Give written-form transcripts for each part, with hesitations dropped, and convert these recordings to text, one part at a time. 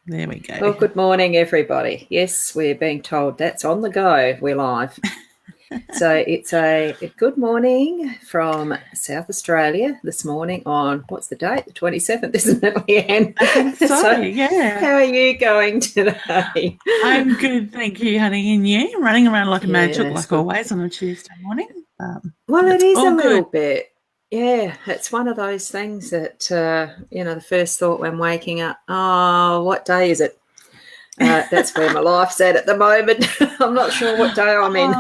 There we go. Well, good morning, everybody. Yes, we're being told that's on the go. We're live. So it's a good morning from South Australia this morning on, what's the date? The 27th, isn't it, Leanne? I think so, yeah. How are you going today? I'm good, thank you, honey. And you? Running around like a magic, like good. always on a Tuesday morning. Well, it is a little good. bit. Yeah, it's one of those things that, the first thought when waking up, oh, what day is it? That's where my life's at the moment. I'm not sure what day I'm in.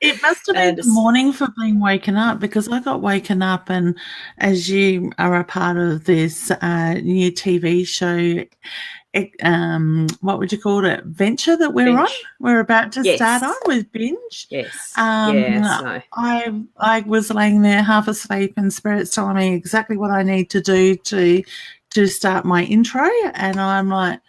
It must have been the morning for being woken up, because I got woken up, and as you are a part of this new TV show, what would you call it? Venture that we're on. We're about to start on with Binge. Yes. I was laying there half asleep, and Spirit's telling me exactly what I need to do to start my intro, and I'm like,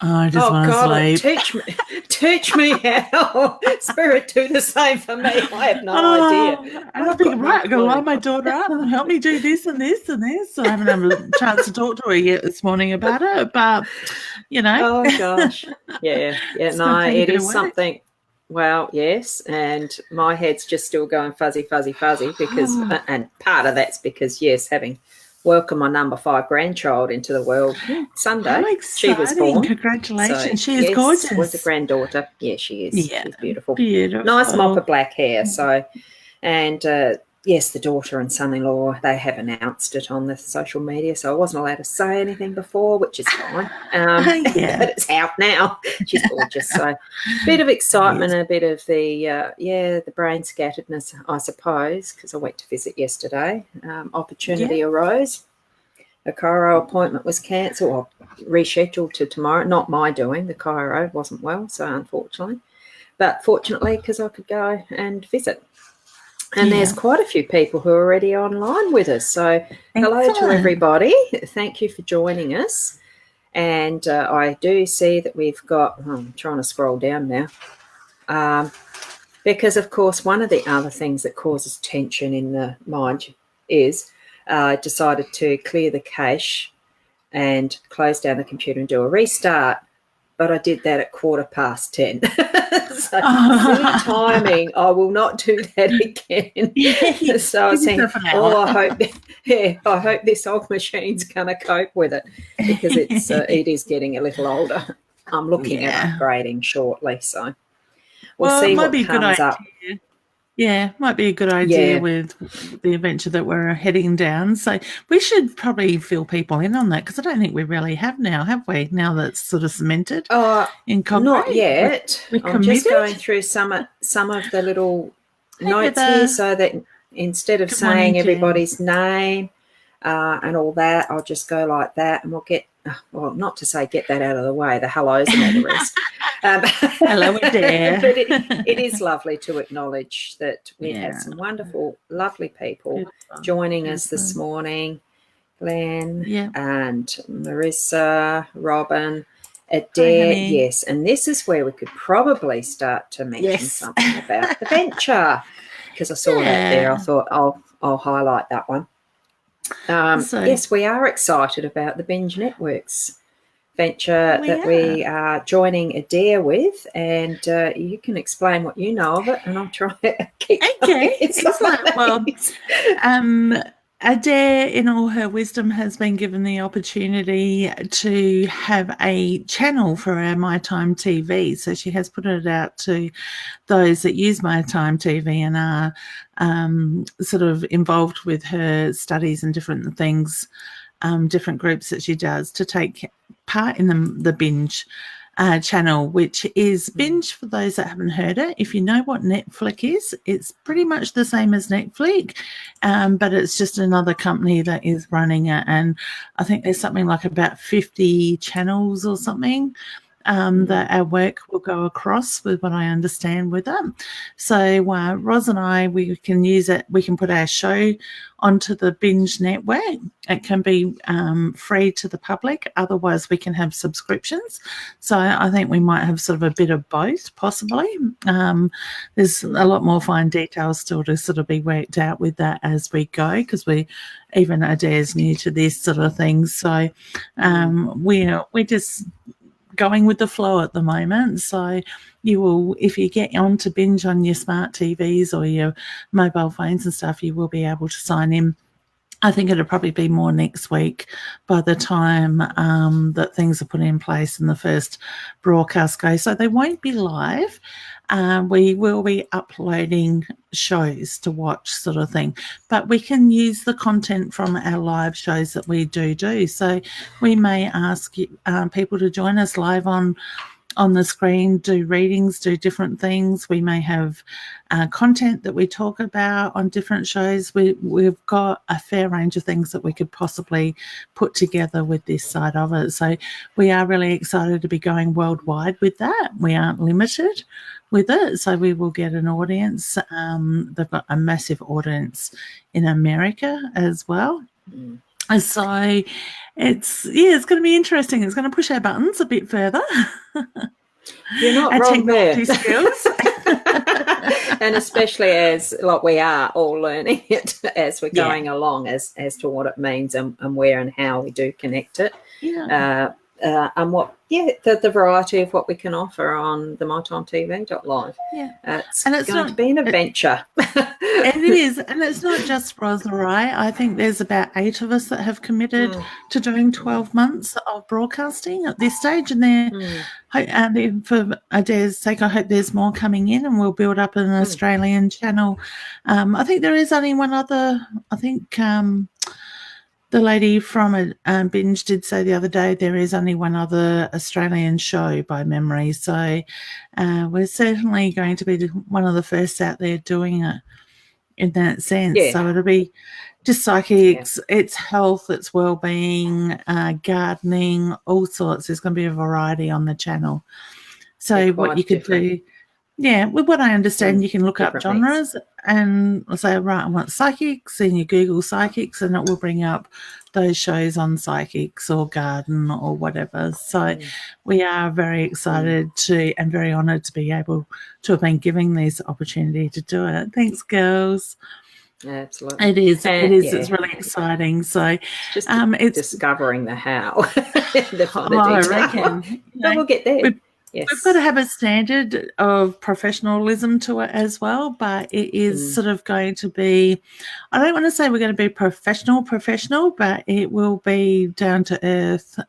I just want to sleep. Teach me how. Spirit, do the same for me. I have no idea. And I'm thinking, right, I'm going to line my daughter up and help me do this and this and this. So I haven't had a chance to talk to her yet this morning about it, but, Oh, gosh. Yeah. No, it is something. Well, yes, and my head's just still going fuzzy because, and part of that's because, yes, having welcome my number 5 grandchild into the world Sunday. She was born. Congratulations. So, she is gorgeous. Was a granddaughter. Yeah, she is. Yeah. She's beautiful. Beautiful. Nice mop of black hair. So, and yes, the daughter and son-in-law, they have announced it on the social media. So I wasn't allowed to say anything before, which is fine. But it's out now. She's gorgeous. So a bit of excitement, a bit of the brain scatteredness, I suppose, because I went to visit yesterday. Opportunity arose. A chiro appointment was cancelled or rescheduled to tomorrow. Not my doing. The chiro wasn't well, so unfortunately. But fortunately, because I could go and visit. And there's quite a few people who are already online with us. So hello to everybody. Thank you for joining us. And I do see that we've got, I'm trying to scroll down now, because, of course, one of the other things that causes tension in the mind is I decided to clear the cache and close down the computer and do a restart. But I did that at 10:15. So silly timing, I will not do that again. So I was saying, I hope this old machine's going to cope with it, because it is getting a little older. I'm looking at upgrading shortly, so we'll see what comes up. Yeah, might be a good idea with the adventure that we're heading down. So we should probably fill people in on that, because I don't think we really have now, have we? Now that's sort of cemented in concrete. Not yet. I'm just going through some of the little notes here, so that instead of saying everybody's name and all that, I'll just go like that, and we'll get, well, not to say get that out of the way, the hellos and all the rest. Hello there. But it is lovely to acknowledge that we've had some wonderful, lovely people joining us this morning. Glenn and Marissa, Robin, Adair, yes. And this is where we could probably start to mention something about the venture, because I saw that there. I thought I'll highlight that one. Yes, we are excited about the Binge Networks venture that we are joining Adair with, and you can explain what you know of it, and I'll try to keep excellent. Well, Adair, in all her wisdom, has been given the opportunity to have a channel for our My Time TV. So she has put it out to those that use My Time TV and are sort of involved with her studies and different things, different groups that she does, to take part in the Binge channel, which is Binge, for those that haven't heard it. If you know what Netflix is, it's pretty much the same as Netflix, but it's just another company that is running it. And I think there's something like about 50 channels or something that our work will go across with what I understand with it. So Ros and I, we can use it. We can put our show onto the Binge network. It can be free to the public. Otherwise, we can have subscriptions. So I think we might have sort of a bit of both, possibly. There's a lot more fine details still to sort of be worked out with that as we go, because even Adair's new to this sort of thing. So we're just going with the flow at the moment. So you will, if you get onto Binge on your smart TVs or your mobile phones and stuff, you will be able to sign in. I think it'll probably be more next week by the time that things are put in place and the first broadcast goes. So they won't be live. We will be uploading shows to watch, sort of thing, but we can use the content from our live shows that we do. So we may ask people to join us live on the screen, do readings, do different things. We may have content that we talk about on different shows. We've got a fair range of things that we could possibly put together with this side of it. So we are really excited to be going worldwide with that. We aren't limited with it, so we will get an audience. They've got a massive audience in America as well. So it's going to be interesting. It's going to push our buttons a bit further. You're not wrong there. Skills. And especially as we are all learning it as we're going along as to what it means and where and how we do connect it. And what the variety of what we can offer on the mytimetv.live. It's going to be an adventure. It is, and it's not just Ros or I think there's about 8 of us that have committed to doing 12 months of broadcasting at this stage, and for Adair's sake, I hope there's more coming in and we'll build up an Australian channel. I think there is only one other, the lady from Binge did say the other day there is only one other Australian show by memory. So we're certainly going to be one of the first out there doing it in that sense. So it'll be just psychics, it's health, it's well-being, gardening, all sorts. There's going to be a variety on the channel. So what you could do... with what I understand, you can look up genres and say, right, I want psychics, and you Google psychics and it will bring up those shows on psychics or garden or whatever. So we are very excited and very honoured to be able to have been given this opportunity to do it. Thanks, girls. Absolutely. It is. It's really exciting. So just it's discovering the how. I reckon. But we'll get there. We've got to have a standard of professionalism to it as well, but it is sort of going to be, I don't want to say we're going to be professional, but it will be down to earth,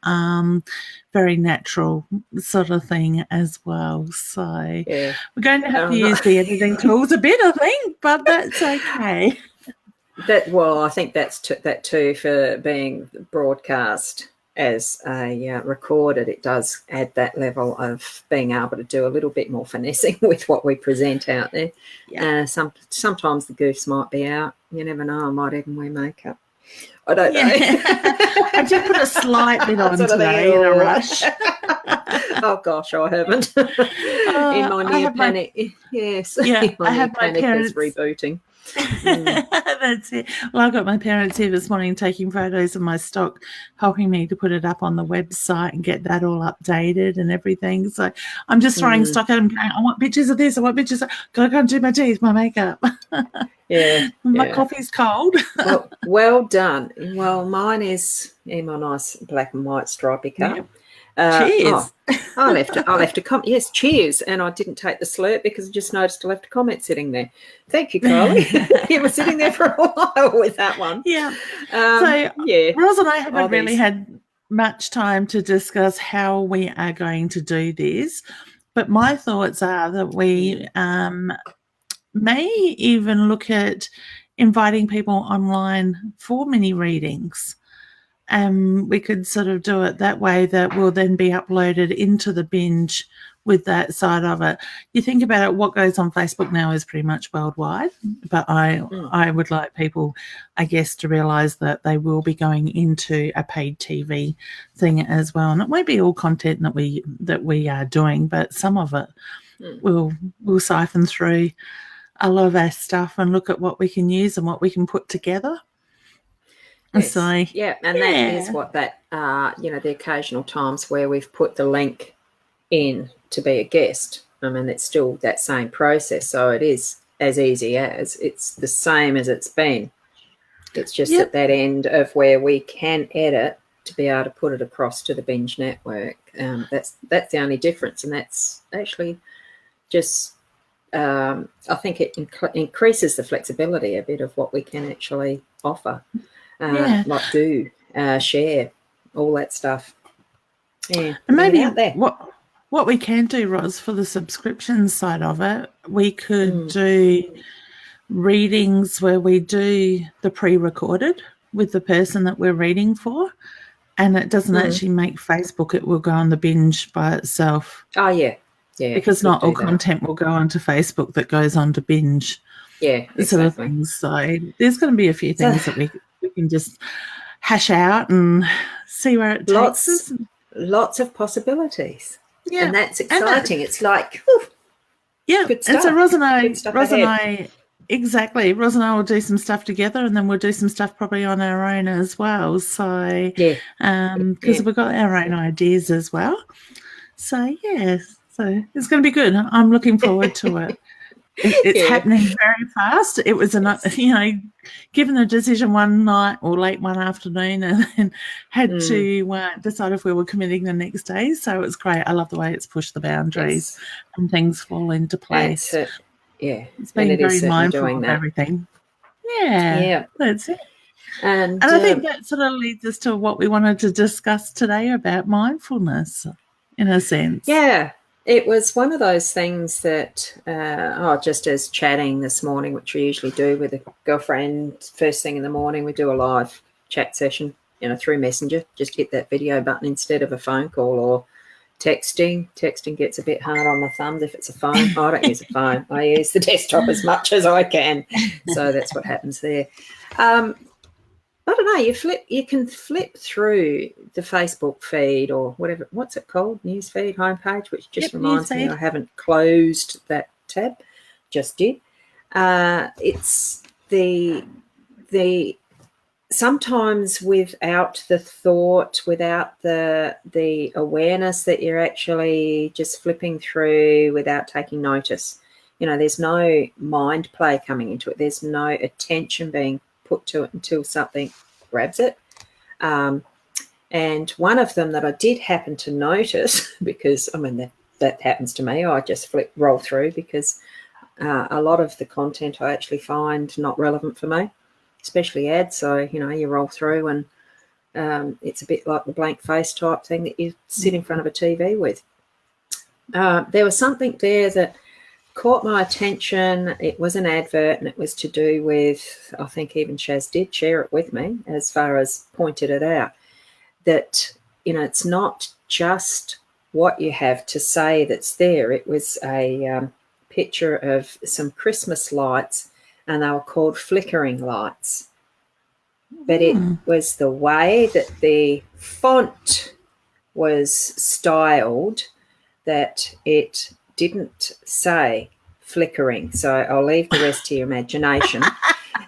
very natural sort of thing as well. So we're going to have to use the editing tools a bit, I think, but that's okay. I think that's that too for being broadcast. As recorded, it does add that level of being able to do a little bit more finessing with what we present out there. Sometimes the goofs might be out. You never know. I might even wear makeup. I don't know. I did put a slight bit on today in a rush. Oh gosh, I haven't. In my new panic, I have my parents rebooting. That's it. Well, I got my parents here this morning taking photos of my stock, helping me to put it up on the website and get that all updated and everything. So I'm just throwing stock at them going, I want pictures of this, I want pictures of... Gotta go and do my teeth, my makeup. My coffee's cold. well done. Well, mine is in my nice black and white stripy cup. Cheers. I left a comment. Yes, cheers. And I didn't take the slurp because I just noticed I left a comment sitting there. Thank you, Carly. You were sitting there for a while with that one. Ros and I haven't really had much time to discuss how we are going to do this, but my thoughts are that we may even look at inviting people online for mini readings. We could sort of do it that way, that will then be uploaded into the Binge with that side of it. You think about it, what goes on Facebook now is pretty much worldwide, but I would like people, I guess, to realise that they will be going into a paid TV thing as well, and it won't be all content that we are doing, but some of it we'll siphon through a lot of our stuff and look at what we can use and what we can put together. Yes. So yeah, and that is what that the occasional times where we've put the link in to be a guest. I mean, it's still that same process, so it is as easy as it's the same as it's been. It's just at that end of where we can edit to be able to put it across to the Binge network. That's the only difference, and that's actually just I think it increases the flexibility a bit of what we can actually offer. Share all that stuff. Yeah, and maybe what we can do, Ros, for the subscription side of it, we could do readings where we do the pre-recorded with the person that we're reading for, and it doesn't actually make Facebook. It will go on the Binge by itself. Oh yeah, because not all content will go onto Facebook that goes on to Binge. Yeah, exactly. Sort of things. So there's going to be a few things that we can just hash out and see where it takes us. Lots of possibilities. Yeah. And that's exciting. It's like, whew, good stuff. And so Ros and I, exactly. Ros and I will do some stuff together, and then we'll do some stuff probably on our own as well. So, because we've got our own ideas as well. So, so it's going to be good. I'm looking forward to it. It's happening very fast. It was given the decision one night or late one afternoon, and then had to decide if we were committing the next day. So it's great. I love the way it's pushed the boundaries and things fall into place. It's been very mindful of everything. Yeah, that's it. And I think that sort of leads us to what we wanted to discuss today about mindfulness, in a sense. Yeah. It was one of those things that, just as chatting this morning, which we usually do with a girlfriend, first thing in the morning, we do a live chat session, through Messenger. Just hit that video button instead of a phone call or texting. Texting gets a bit hard on the thumbs if it's a phone. I don't use a phone. I use the desktop as much as I can. So that's what happens there. I don't know, you can flip through the Facebook feed or whatever, what's it called? News feed, homepage, which just reminds me I haven't closed that tab. Just did. It's the sometimes without the thought, without the awareness that you're actually just flipping through without taking notice. There's no mind play coming into it. There's no attention being put to it until something grabs it. And one of them that I did happen to notice, because that happens to me, I just roll through because a lot of the content I actually find not relevant for me, especially ads. So you roll through and it's a bit like the blank face type thing that you sit in front of a TV with. There was something there that caught my attention. It was an advert, and it was to do with, I think even Shaz did share it with me as far as pointed it out, that, it's not just what you have to say that's there. It was a picture of some Christmas lights, and they were called flickering lights. But it was the way that the font was styled that it didn't say flickering, so I'll leave the rest to your imagination.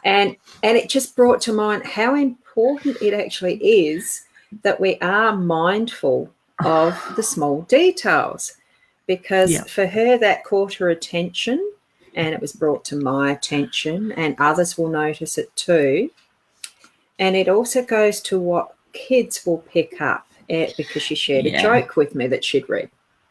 And it just brought to mind how important it actually is that we are mindful of the small details, because for her that caught her attention, and it was brought to my attention, and others will notice it too. And it also goes to what kids will pick up, because she shared a joke with me that she'd read.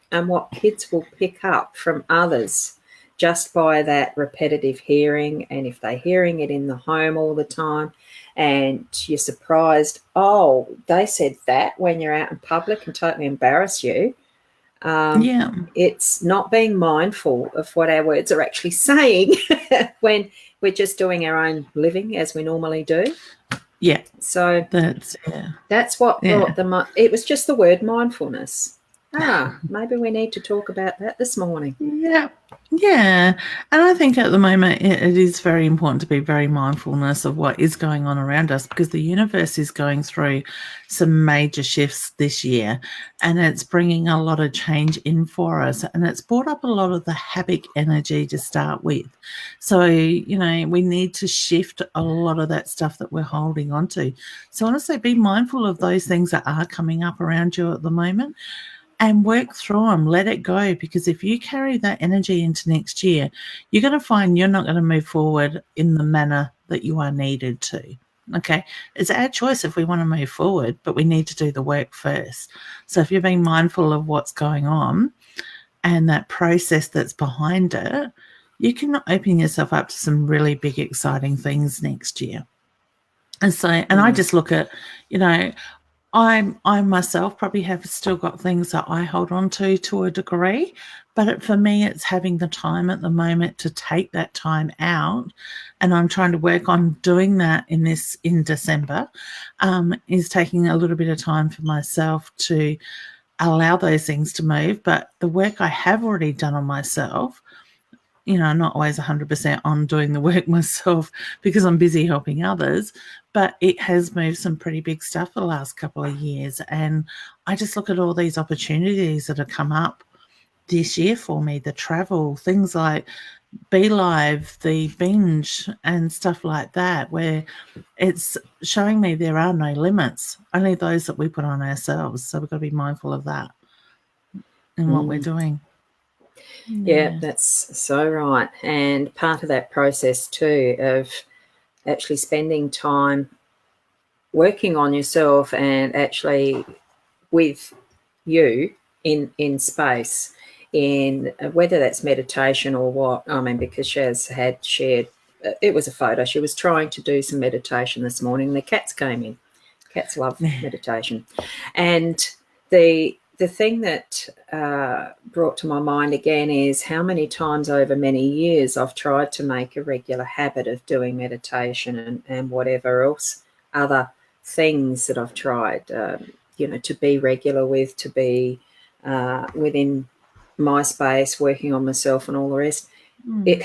And what kids will pick up from others just by that repetitive hearing. And if they're hearing it in the home all the time and you're surprised, they said that when you're out in public and totally embarrass you. It's not being mindful of what our words are actually saying when we're just doing our own living as we normally do. Yeah. So that's what brought it was just the word mindfulness. Maybe we need to talk about that this morning. Yeah. Yeah. And I think at the moment it is very important to be very mindfulness of what is going on around us, because the universe is going through some major shifts this year, and it's bringing a lot of change in for us. And it's brought up a lot of the havoc energy to start with. So, we need to shift a lot of that stuff that we're holding on to. So honestly, be mindful of those things that are coming up around you at the moment, and work through them, let it go, because if you carry that energy into next year, you're going to find you're not going to move forward in the manner that you are needed to. Okay, it's our choice if we want to move forward, but we need to do the work first. So if you're being mindful of what's going on and that process that's behind it, you can open yourself up to some really big, exciting things next year. And so, I just look at, I myself probably have still got things that I hold on to a degree, but for me, it's having the time at the moment to take that time out, and I'm trying to work on doing that in December, is taking a little bit of time for myself to allow those things to move. But the work I have already done on myself, I'm not always 100% on doing the work myself because I'm busy helping others, but it has moved some pretty big stuff the last couple of years. And I just look at all these opportunities that have come up this year for me, the travel, things like Be Live, the binge and stuff like that, where it's showing me there are no limits, only those that we put on ourselves. So we've got to be mindful of that in what we're doing. Yeah, that's so right. And part of that process too of actually spending time working on yourself and actually with you in space, in whether that's meditation or what. I mean, because Shaz had shared, it was a photo. She was trying to do some meditation this morning. The cats came in. Cats love meditation. And the thing that brought to my mind again is how many times over many years I've tried to make a regular habit of doing meditation and whatever else, other things that I've tried, to be regular with, to be within my space, working on myself and all the rest. It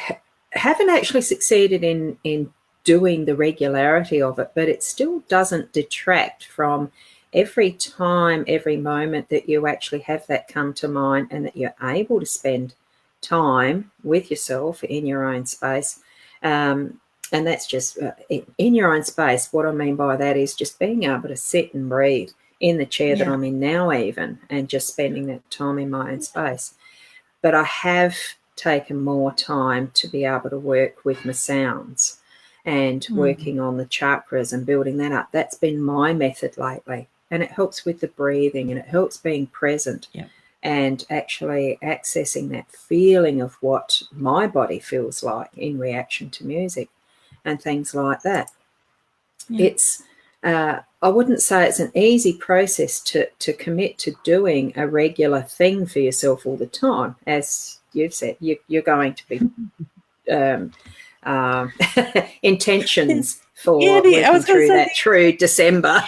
haven't actually succeeded in doing the regularity of it, but it still doesn't detract from every time, every moment that you actually have that come to mind and that you're able to spend time with yourself in your own space. And that's just in your own space. What I mean by that is just being able to sit and breathe in the chair that I'm in now even, and just spending that time in my own space. But I have taken more time to be able to work with my sounds and working on the chakras and building that up. That's been my method lately. And it helps with the breathing, and it helps being present and actually accessing that feeling of what my body feels like in reaction to music and things like that. It's I wouldn't say it's an easy process to commit to doing a regular thing for yourself all the time. As you've said, you're going to be intentions for working through that through December.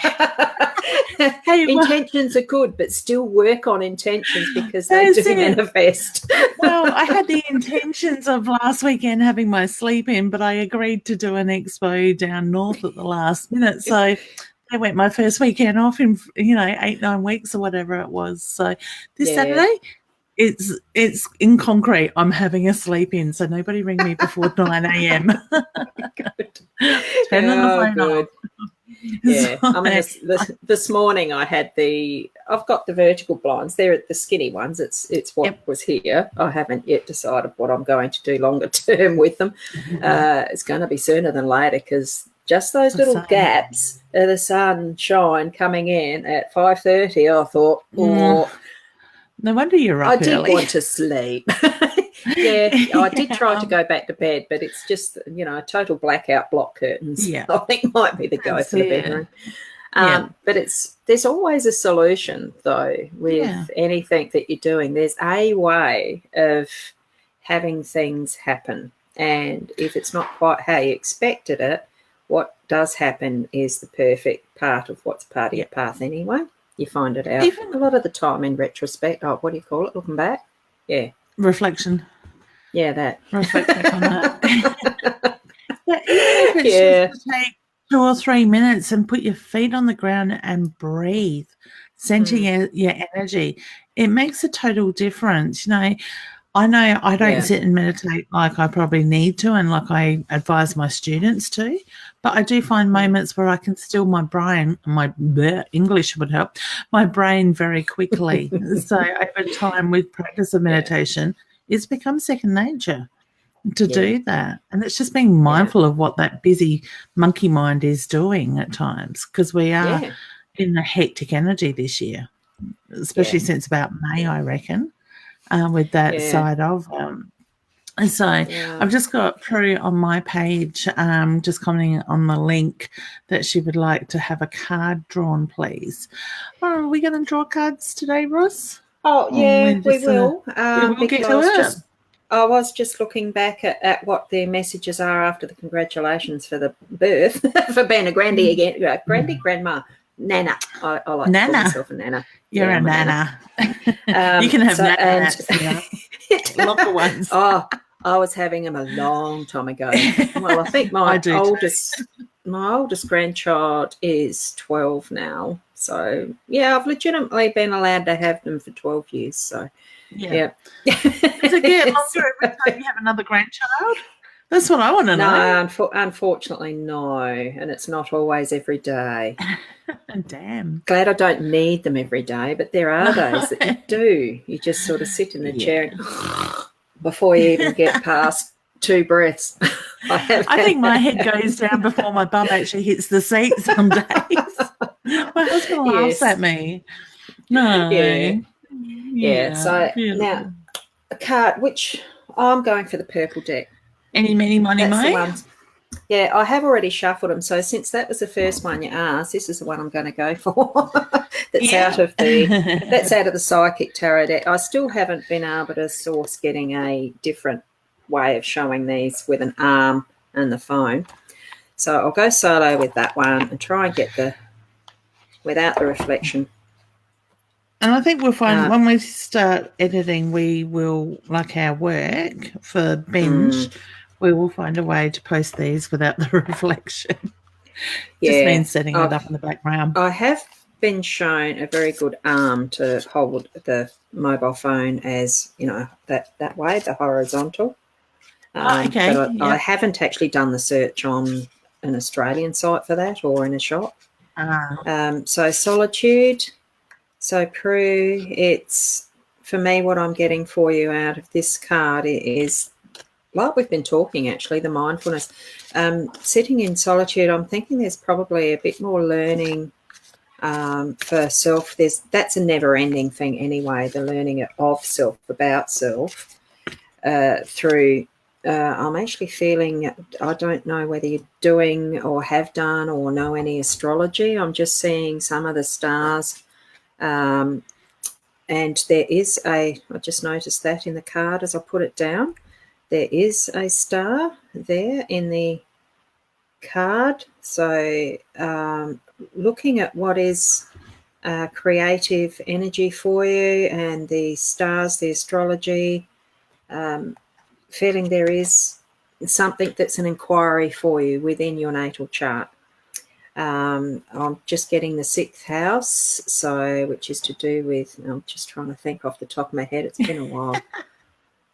Intentions are good, but still work on intentions because they do manifest. Well, I had the intentions of last weekend having my sleep in, but I agreed to do an expo down north at the last minute. So I went my first weekend off in 8-9 weeks or whatever it was. So this Saturday, it's in concrete. I'm having a sleep in, so nobody ring me before 9 a.m. Good. Turn the phone off. Yeah, I mean, this morning I've got the vertical blinds. They're the skinny ones. It's what was here. I haven't yet decided what I'm going to do longer term with them. It's going to be sooner than later, because just those little gaps of the sunshine coming in at 5:30, I thought, no wonder you're up early. I did want to sleep. I did try to go back to bed, but it's just, total blackout block curtains. I think might be the go for the bedroom. But there's always a solution, though, with anything that you're doing. There's a way of having things happen. And if it's not quite how you expected it, what does happen is the perfect part of what's part of your path anyway. you find it out. Even a lot of the time in retrospect. Oh, what do you call it? Looking back? Yeah. reflection. Yeah, that. Reflecting on that. But even if it's Yeah. just to take 2 or 3 minutes and put your feet on the ground and breathe, center your energy, it makes a total difference. I know I don't sit and meditate like I probably need to and like I advise my students to, but I do find moments where I can still my brain, English would help, my brain very quickly. So over time with practice of meditation, it's become second nature to do that. And it's just being mindful of what that busy monkey mind is doing at times, because we are in a hectic energy this year, especially since about May, I reckon. With that side of so I've just got Prue on my page just commenting on the link that she would like to have a card drawn, please. Are we going to draw cards today, Ross? Oh, yeah, we will. We'll get to it. I was just looking back at what their messages are after the congratulations for the birth for being a grandy again. Grandma. Nana. I like to call myself a Nana. You're a Nana. You can have Nana. Lots of ones. Oh, I was having them a long time ago. Well, I think my oldest grandchild is 12 now. So, yeah, I've legitimately been allowed to have them for 12 years. So, yeah. Does it get longer every time you have another grandchild? That's what I want to know. No, unfortunately, no. And it's not always every day. Damn. Glad I don't need them every day, but there are days that you do. You just sort of sit in the chair and before you even get past 2 breaths. I think my head goes down before my bum actually hits the seat some days. My husband laughs at me. No. Yeah. So now a card, which I'm going for the purple deck. Any, many, money, mo? Yeah, I have already shuffled them. So since that was the first one you asked, this is the one I'm going to go for. That's out of the Psychic Tarot deck. I still haven't been able to source getting a different way of showing these with an arm and the phone. So I'll go solo with that one and try and get without the reflection. And I think we'll find when we start editing, we will, like our work for binge, we will find a way to post these without the reflection. Just means setting it up in the background. I have been shown a very good arm to hold the mobile phone as, that way, the horizontal. Okay. But I haven't actually done the search on an Australian site for that or in a shop. So Solitude. So Prue, it's, for me, what I'm getting for you out of this card is, like we've been talking actually, the mindfulness. Sitting in solitude, I'm thinking there's probably a bit more learning for self. That's a never-ending thing anyway, the learning of self, about self, through, I'm actually feeling, I don't know whether you're doing or have done or know any astrology. I'm just seeing some of the stars. And there is I just noticed that in the card as I put it down, there is a star there in the card. So looking at what is creative energy for you and the stars, the astrology, feeling there is something that's an inquiry for you within your natal chart. I'm just getting the 6th house, which is to do with, I'm just trying to think off the top of my head. It's been a while.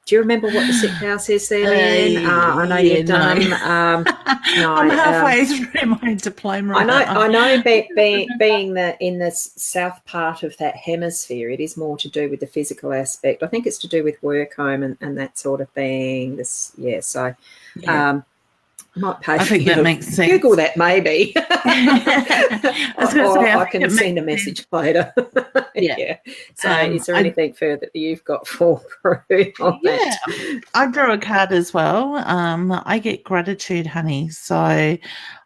Do you remember what the 6th house is there, Leanne? I know you've done. No, I'm halfway through my diploma. I know. Being in the south part of that hemisphere, it is more to do with the physical aspect. I think it's to do with work, home, and that sort of thing. This, So. Yeah. Might pay I think that makes sense. Google that maybe. I can send a message later. Yeah. So is there anything further that you've got for Prue on that? I drew a card as well. I get gratitude, honey. So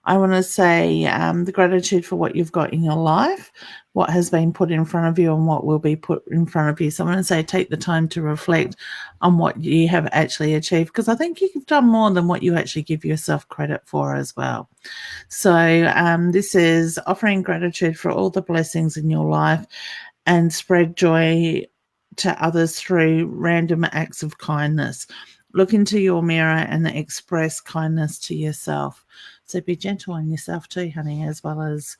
I want to say the gratitude for what you've got in your life, what has been put in front of you and what will be put in front of you. So I want to say take the time to reflect on what you have actually achieved, because I think you've done more than what you actually give yourself credit for as well. So this is offering gratitude for all the blessings in your life and spread joy to others through random acts of kindness. Look into your mirror and express kindness to yourself. So be gentle on yourself too, honey, as well as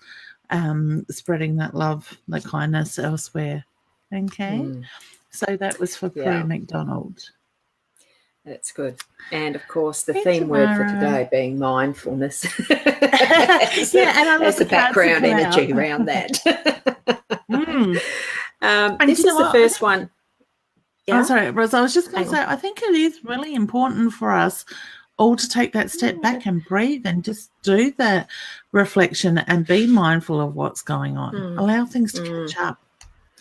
spreading that love, the kindness elsewhere. Okay? So that was for Prue McDonald. That's good. And, of course, the theme word for today being mindfulness. And I as the background energy around that. This is the first one. Yeah? Oh, sorry, Ros, I was just going to say, I think it is really important for us all to take that step back and breathe and just do that reflection and be mindful of what's going on. Allow things to catch up.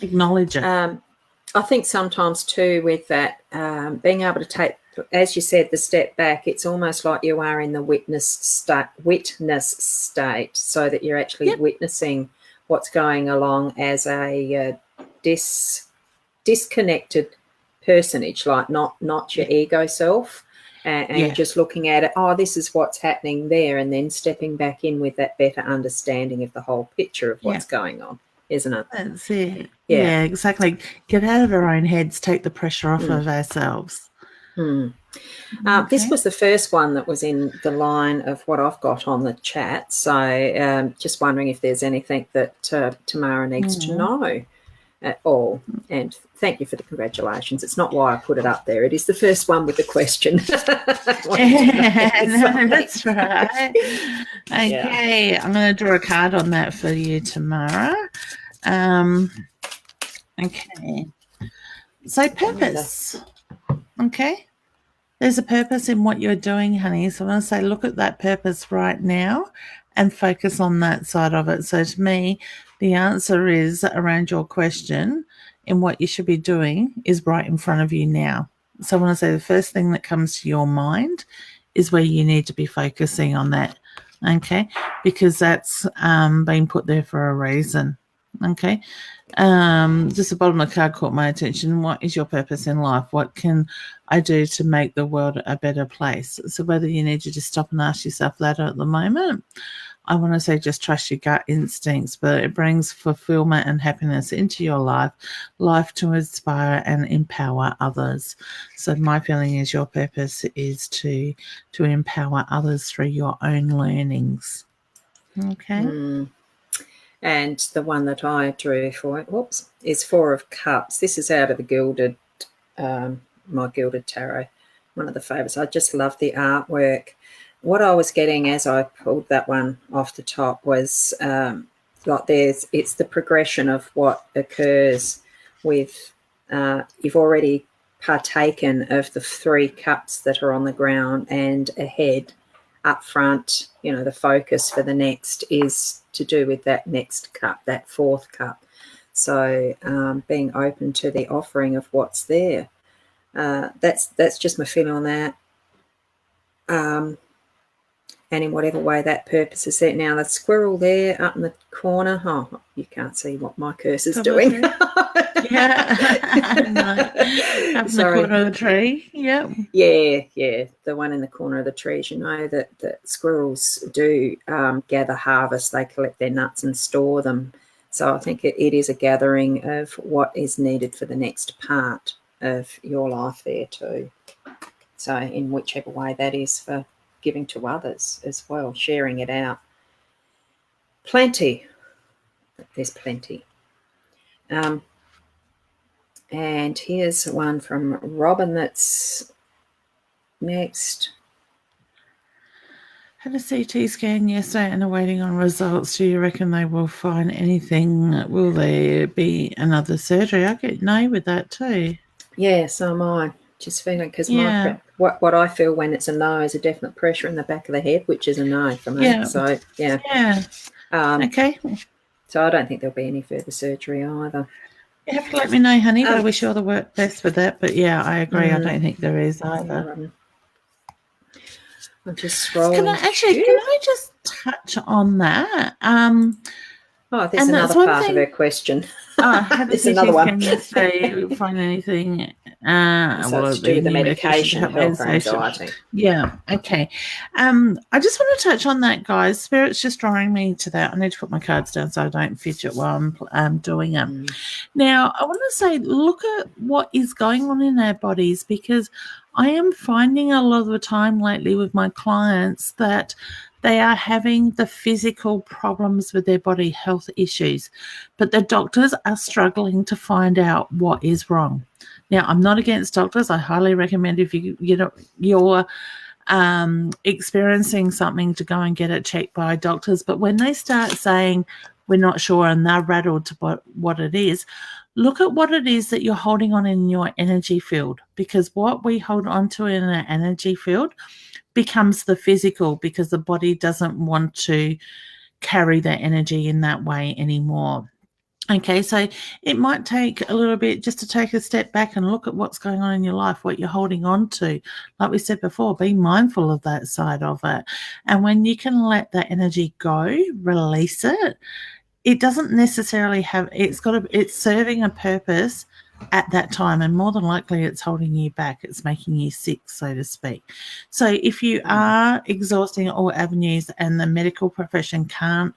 Acknowledge it. I think sometimes too with that, being able to take, as you said, the step back, it's almost like you are in the witness state, so that you're actually witnessing what's going along as a disconnected personage, like not your ego self, and you're just looking at it, this is what's happening there, and then stepping back in with that better understanding of the whole picture of what's going on, isn't it? That's it. Yeah, exactly. Get out of our own heads, take the pressure off of ourselves. This was the first one that was in the line of what I've got on the chat, so just wondering if there's anything that Tamara needs to know at all. And thank you for the congratulations. It's not why I put it up there. It is the first one with the question. No, that's right. Okay, I'm going to draw a card on that for you, Tamara. Okay. So purpose. Okay. There's a purpose in what you're doing, honey. So I'm going to say look at that purpose right now and focus on that side of it. So to me, the answer is around your question in what you should be doing is right in front of you now. So I want to say the first thing that comes to your mind is where you need to be focusing on that, okay? Because that's been put there for a reason, okay? Just the bottom of the card caught my attention. What is your purpose in life? What can I do to make the world a better place? So whether you need to just stop and ask yourself that at the moment, I want to say just trust your gut instincts, but it brings fulfillment and happiness into your life to inspire and empower others. So my feeling is your purpose is to empower others through your own learnings. Okay. And the one that I drew for is Four of Cups. This is out of the Gilded, my Gilded Tarot, one of the favourites. I just love the artwork. What I was getting as I pulled that one off the top was it's the progression of what occurs with you've already partaken of the 3 cups that are on the ground, and ahead up front, the focus for the next is to do with that next cup, that 4th cup. So being open to the offering of what's there. That's just my feeling on that. And in whatever way that purpose is set. Now, the squirrel there up in the corner, you can't see what my cursor's doing. Yeah. Up in the corner of the tree. Yep. Yeah. The one in the corner of the trees. You know that squirrels do gather harvest. They collect their nuts and store them. So I think it is a gathering of what is needed for the next part of your life there too. So in whichever way that is for giving to others as well, sharing it out. Plenty. There's plenty. And here's one from Robin that's next. Had a CT scan yesterday and are waiting on results. Do you reckon they will find anything? Will there be another surgery? I get no with that too. Yeah, so am I. Just feeling, because what I feel when it's a no is a definite pressure in the back of the head, which is a no for me. Yeah. So, yeah. Okay. So I don't think there'll be any further surgery either. You have to let me know, honey, but I wish you all the best with that. But, yeah, I agree. I don't think there is either. I'm just scrolling. Can I just touch on that. There's another part of her question. There's another one. Can you say, find anything? To do with the medication help for anxiety. Yeah, okay. I just want to touch on that, guys. Spirit's just drawing me to that. I need to put my cards down so I don't fidget while I'm doing it. Now, I want to say, look at what is going on in our bodies, because I am finding a lot of the time lately with my clients that they are having the physical problems with their body, health issues, but the doctors are struggling to find out what is wrong. Now, I'm not against doctors. I highly recommend if you're experiencing something to go and get it checked by doctors. But when they start saying we're not sure and they're rattled to what it is, look at what it is that you're holding on in your energy field, because what we hold on to in an energy field becomes the physical, because the body doesn't want to carry that energy in that way anymore. Okay, so it might take a little bit just to take a step back and look at what's going on in your life, what you're holding on to. Like we said before, be mindful of that side of it. And when you can let that energy go, release it, it doesn't necessarily have, it's serving a purpose at that time, and more than likely it's holding you back. It's making you sick, so to speak. So if you are exhausting all avenues and the medical profession can't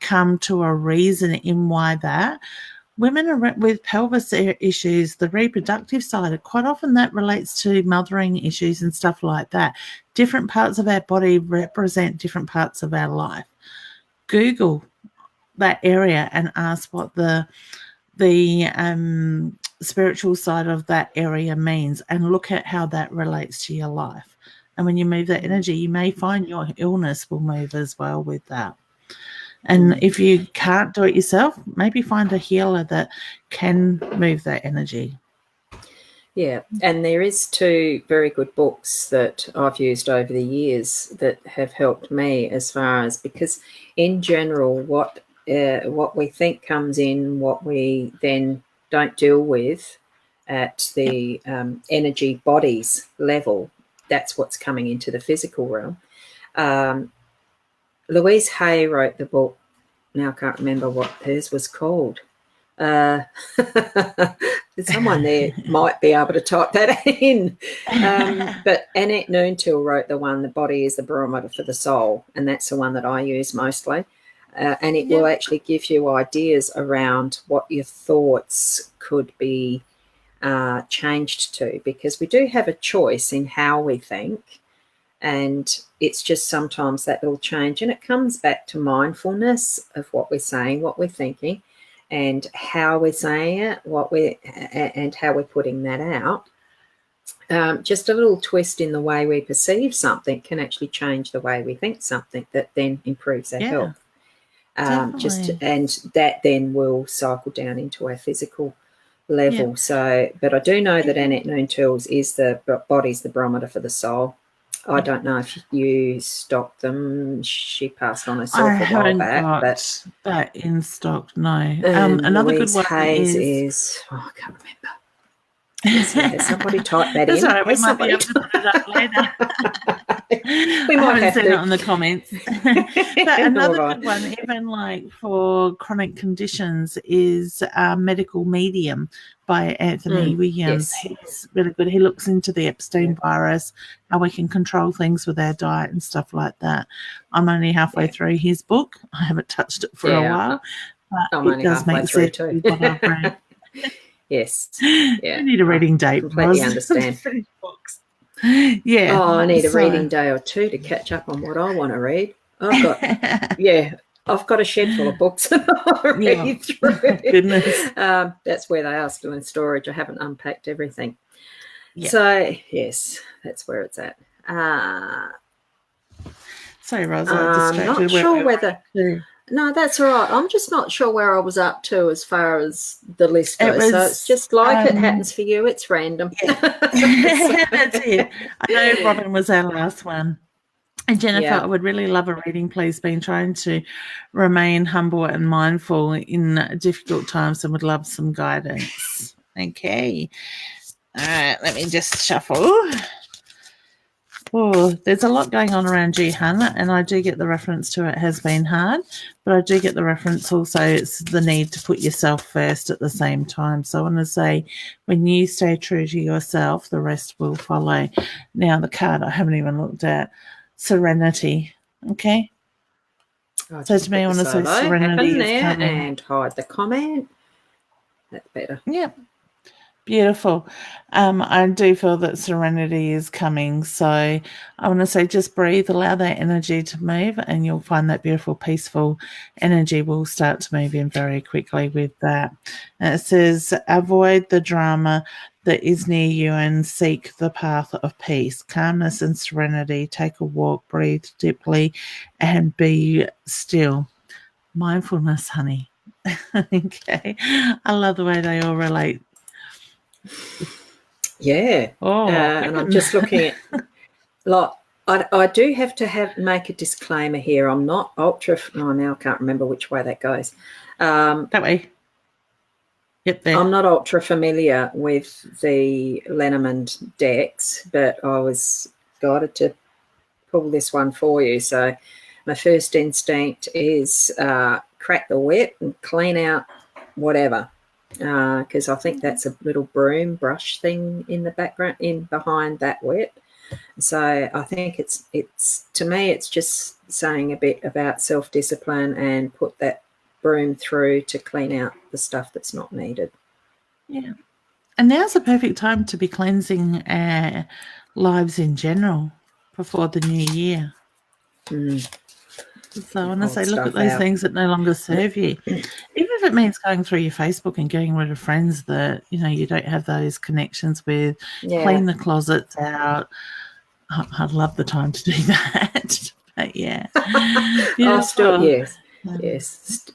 come to a reason in why that, women with pelvis issues, the reproductive side, quite often that relates to mothering issues and stuff like that. Different parts of our body represent different parts of our life. Google that area and ask what the spiritual side of that area means, and look at how that relates to your life. And when you move that energy, you may find your illness will move as well with that. And if you can't do it yourself, maybe find a healer that can move that energy. Yeah, and there is 2 very good books that I've used over the years that have helped me, as far as, because in general what we think comes in, what we then don't deal with at the energy bodies level, that's what's coming into the physical realm. Louise Hay wrote the book. Now I can't remember what hers was called. Someone there might be able to type that in. But Annette Noontil wrote the one, The Body is the Barometer for the Soul, and that's the one that I use mostly. And it will actually give you ideas around what your thoughts could be changed to, because we do have a choice in how we think, and it's just sometimes that little change, and it comes back to mindfulness of what we're saying, what we're thinking, and how we're saying it, and how we're putting that out. Just a little twist in the way we perceive something can actually change the way we think something, that then improves our health. And that then will cycle down into our physical level. So, but I do know that Annette Noontil's is the Body's the Barometer for the Soul. I don't know if you stocked them. She passed on herself a while back. Got that in stock, no. Another Louise good one Hayes is I can't remember. Has somebody type that in? Sorry, we might be able to put it up later. We might have seen to. It on the comments. But another good one, even like for chronic conditions, is Medical Medium by Anthony Williams. Yes. He's really good. He looks into the Epstein virus, how we can control things with our diet and stuff like that. I'm only halfway through his book. I haven't touched it for a while, but it does make sense with what I've read. Yes. Yeah. I need a reading date. Completely understand. Books. Yeah. Oh, I need a reading day or 2 to catch up on what I want to read. I've got a shed full of books that I read through. Goodness. That's where they are, still in storage. I haven't unpacked everything. Yeah. So, yes, that's where it's at. Sorry, Rosa, I'm not sure whether... No, that's all right. I'm just not sure where I was up to as far as the list goes. So it's just like it happens for you. It's random. Yeah. That's it. I know Robin was our last one. And Jennifer, I would really love a reading, please. Been trying to remain humble and mindful in difficult times and would love some guidance. Okay. All right, let me just shuffle. Oh, there's a lot going on around you, hun, and I do get the reference to it has been hard, but I do get the reference also it's the need to put yourself first at the same time. So I want to say when you stay true to yourself, the rest will follow. Now, the card I haven't even looked at, Serenity, okay? So to me, I want to say Serenity is coming. And hide the comment. That's better. Yep. Beautiful. I do feel that serenity is coming. So I want to say just breathe, allow that energy to move, and you'll find that beautiful, peaceful energy will start to move in very quickly with that. And it says, avoid the drama that is near you and seek the path of peace, calmness and serenity. Take a walk, breathe deeply, and be still. Mindfulness, honey. Okay. I love the way they all relate. Yeah. And I'm just looking at, like, I do have to make a disclaimer here. I'm not ultra. Oh, now I can't remember which way that goes. That way. Yep. There. I'm not ultra familiar with the Lenormand decks, but I was guided to pull this one for you. So my first instinct is crack the whip and clean out whatever. Because I think that's a little broom brush thing in the background, behind that whip. So I think it's to me it's just saying a bit about self-discipline and put that broom through to clean out the stuff that's not needed. Yeah, and now's the perfect time to be cleansing our lives in general before the new year. So I want to say, look at those things that no longer serve you. Even if it means going through your Facebook and getting rid of friends that, you don't have those connections with, clean the closets out. I'd love the time to do that. But yeah. I'll still, yes.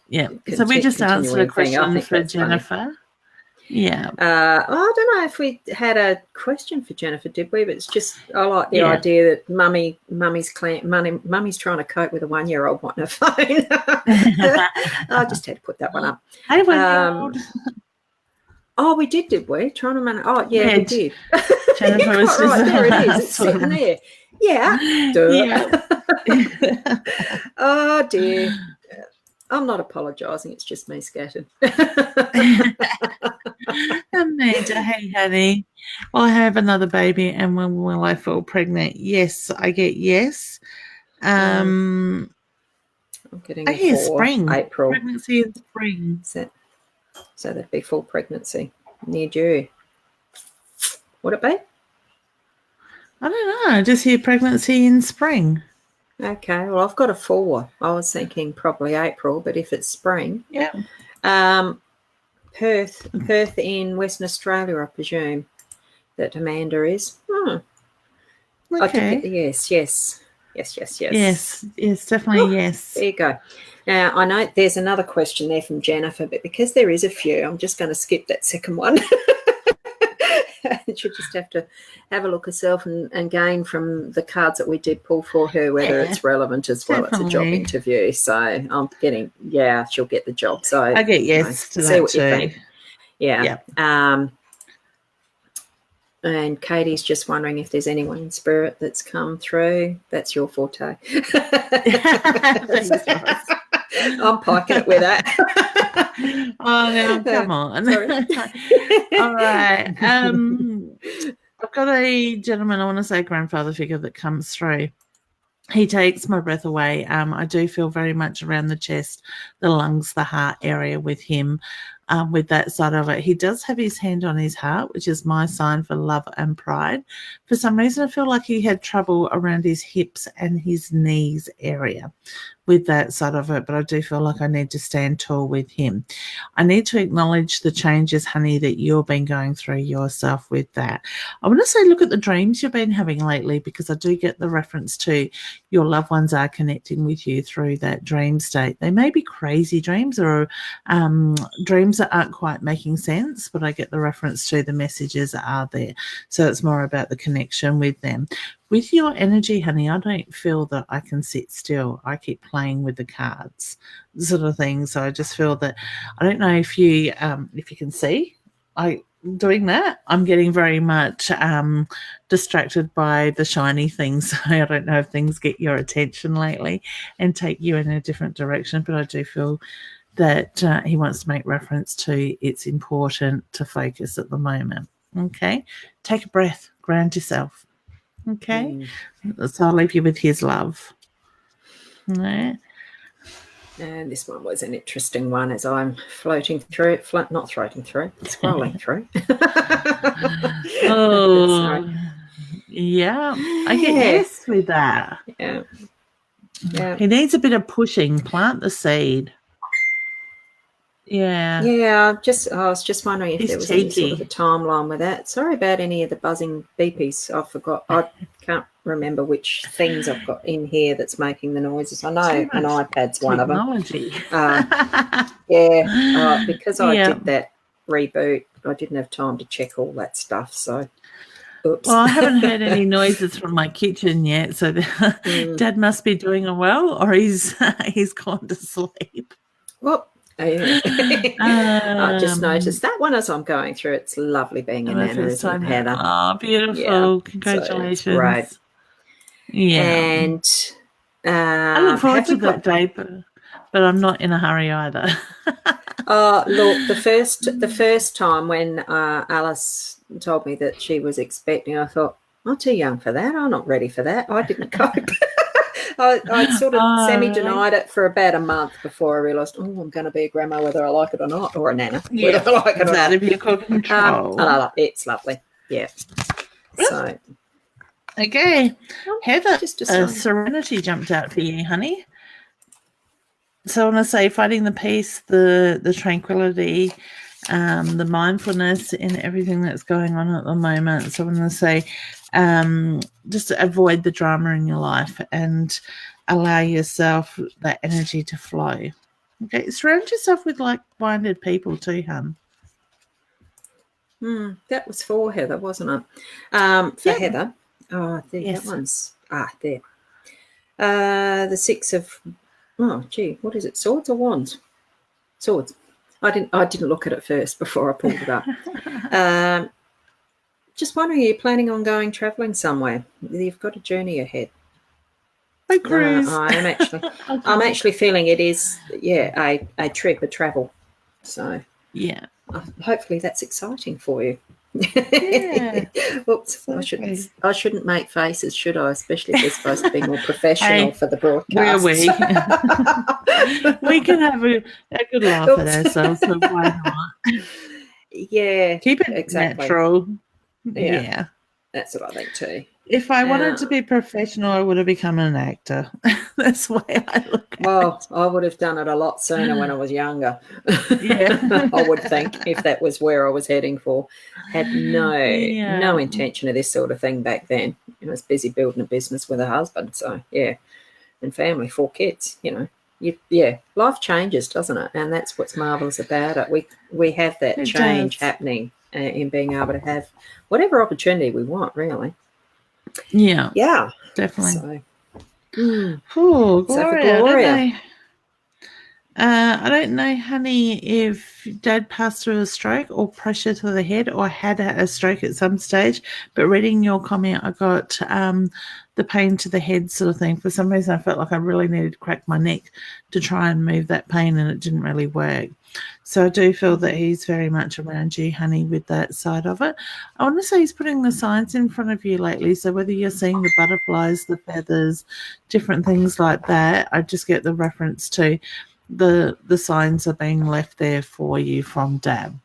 Yeah. So we just answered a question for Jennifer. Funny. Yeah. I don't know if we had a question for Jennifer, did we? But it's just I like the idea that mummy's trying to cope with a 1-year-old wanting a phone. I just had to put that one up. Hey, 1-year-old. Oh, we did we? Trying to manage. Oh, yeah, we did. Jennifer was right there. It is. It's sitting there. Yeah. Yeah. Oh dear. I'm not apologising. It's just me scattered. Amanda, hey, honey. Will I have another baby and when will I fall pregnant? Yes, I get yes. I'm getting spring. April. Pregnancy in spring. So that'd be full pregnancy near due. Would it be? I don't know. I just hear pregnancy in spring. Okay, well, I've got a 4. I was thinking probably April, but if it's spring. Yeah. Perth in Western Australia, I presume, that Amanda is. Okay. Yes, definitely yes. There you go. Now, I know there's another question there from Jennifer, but because there is a few, I'm just going to skip that second one. She'll just have to have a look herself and gain from the cards that we did pull for her, whether it's relevant as well. Definitely. It's a job interview. So I'm getting, she'll get the job. So I get yes to that what too. You think. Yeah. And Katie's just wondering if there's anyone in spirit that's come through. That's your forte. I'm piking it with that. Oh, no, come on. All right. I've got a gentleman, I want to say grandfather figure that comes through. He takes my breath away. I do feel very much around the chest, the lungs, the heart area with him. With that side of it, he does have his hand on his heart, which is my sign for love and pride. For some reason, I feel like he had trouble around his hips and his knees area with that side of it, but I do feel like I need to stand tall with him. I need to acknowledge the changes, honey, that you've been going through yourself with that. I want to say look at the dreams you've been having lately, because I do get the reference to your loved ones are connecting with you through that dream state. They may be crazy dreams or dreams that aren't quite making sense, but I get the reference to the messages are there. So it's more about the connection with them. With your energy, honey, I don't feel that I can sit still. I keep playing with the cards, sort of thing. So I just feel that I don't know if you can see. doing that. I'm getting very much distracted by the shiny things. So I don't know if things get your attention lately and take you in a different direction, but I do feel that he wants to make reference to it's important to focus at the moment. Okay, take a breath, ground yourself. Okay, so I'll leave you with his love. All right. And this one was an interesting one as I'm floating through, not floating through, scrolling through. Oh, yeah. I get yes with that. Yeah. He needs a bit of pushing. Plant the seed. Yeah. Yeah, I was just wondering if there was any sort of a timeline with that. Sorry about any of the buzzing beepies. I forgot. I can't remember which things I've got in here that's making the noises. I know an iPad's one of them. Because I did that reboot, I didn't have time to check all that stuff. So, oops. Well, I haven't heard any noises from my kitchen yet. So Dad must be doing well, or he's gone to sleep. Well. I just noticed that one as I'm going through. It's lovely being a nana, isn't it, Heather? Oh, beautiful. Yeah. Congratulations. So great. Yeah. And I look forward to that day, but I'm not in a hurry either. Look, the first time when Alice told me that she was expecting, I thought, I'm too young for that. I'm not ready for that. I didn't cope. I sort of semi-denied it for about a month before I realised, I'm going to be a grandma whether I like it or not, or a nana whether I like it or not. If you got control. It's lovely. Yeah. So. Okay. Heather, Serenity jumped out for you, honey. So I want to say finding the peace, the tranquility, the mindfulness in everything that's going on at the moment. So I want to say just avoid the drama in your life and allow yourself that energy to flow. Okay, surround yourself with like-minded people too, hun. That was for Heather, wasn't it? For Heather. Oh, there, yes. That one's there. The 6 of what is it? Swords or wands? Swords. I didn't look at it first before I pulled it up. Just wondering, are you planning on going travelling somewhere? You've got a journey ahead. A cruise. I'm actually feeling it is, a trip, a travel. So yeah, hopefully that's exciting for you. Yeah. Oops, I shouldn't make faces, should I? Especially if they're supposed to be more professional for the broadcast. We can have a good laugh at ourselves, so why not? Yeah. Keep it natural. Yeah. That's what I think too. If I wanted to be professional, I would have become an actor. That's the way I look at it. Well, I would have done it a lot sooner when I was younger. Yeah. I would think, if that was where I was heading for. Had no intention of this sort of thing back then. I was busy building a business with a husband, so yeah. And family, 4 kids, life changes, doesn't it? And that's what's marvellous about it. We have that change happening in being able to have whatever opportunity we want, really. Yeah, definitely. So, Gloria. I don't know, honey, if Dad passed through a stroke or pressure to the head or had a stroke at some stage, but reading your comment, I got the pain to the head sort of thing. For some reason, I felt like I really needed to crack my neck to try and move that pain, and it didn't really work. So I do feel that he's very much around you, honey, with that side of it. I want to say he's putting the signs in front of you lately. So whether you're seeing the butterflies, the feathers, different things like that, I just get the reference to the signs are being left there for you from Dad.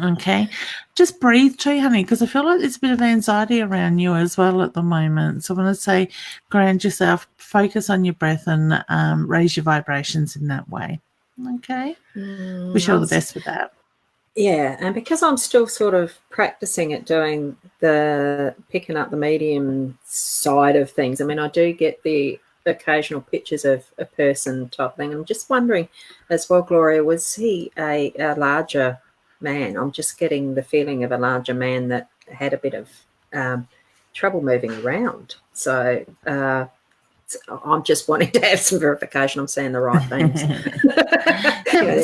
Okay, just breathe too, honey, because I feel like there's a bit of anxiety around you as well at the moment. So I want to say ground yourself, focus on your breath, and raise your vibrations in that way. Okay, wish you all the best with that. Yeah, and because I'm still sort of practicing at doing picking up the medium side of things, I mean, I do get the occasional pictures of a person type thing. I'm just wondering as well, Gloria, was he a larger man? I'm just getting the feeling of a larger man that had a bit of trouble moving around. So I'm just wanting to have some verification I'm saying the right things.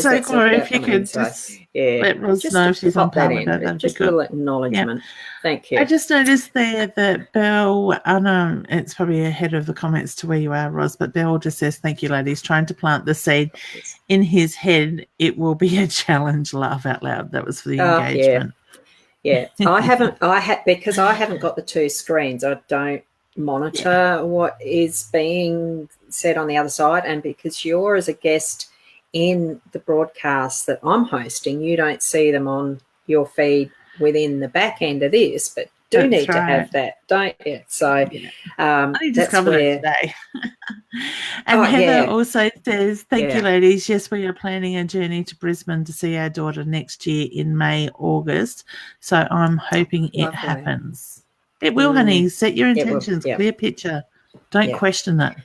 So, Gloria, if you could just let Ros know if she's on par with that, that'd just be good. A little acknowledgement. Yep. Thank you. I just noticed there that Belle, I know it's probably ahead of the comments to where you are, Ros, but Belle just says, thank you, ladies, trying to plant the seed in his head. It will be a challenge, laugh out loud. That was for the engagement. Yeah. Because I haven't got the two screens. I don't monitor what is being said on the other side, and because you're as a guest in the broadcast that I'm hosting, you don't see them on your feed within the back end of this, but need to have that, don't you? So I discovered it today. And Heather also says, thank you, ladies. Yes, we are planning a journey to Brisbane to see our daughter next year in May, August. So I'm hoping it happens. It will, honey. Set your intentions. Clear picture. Don't question it.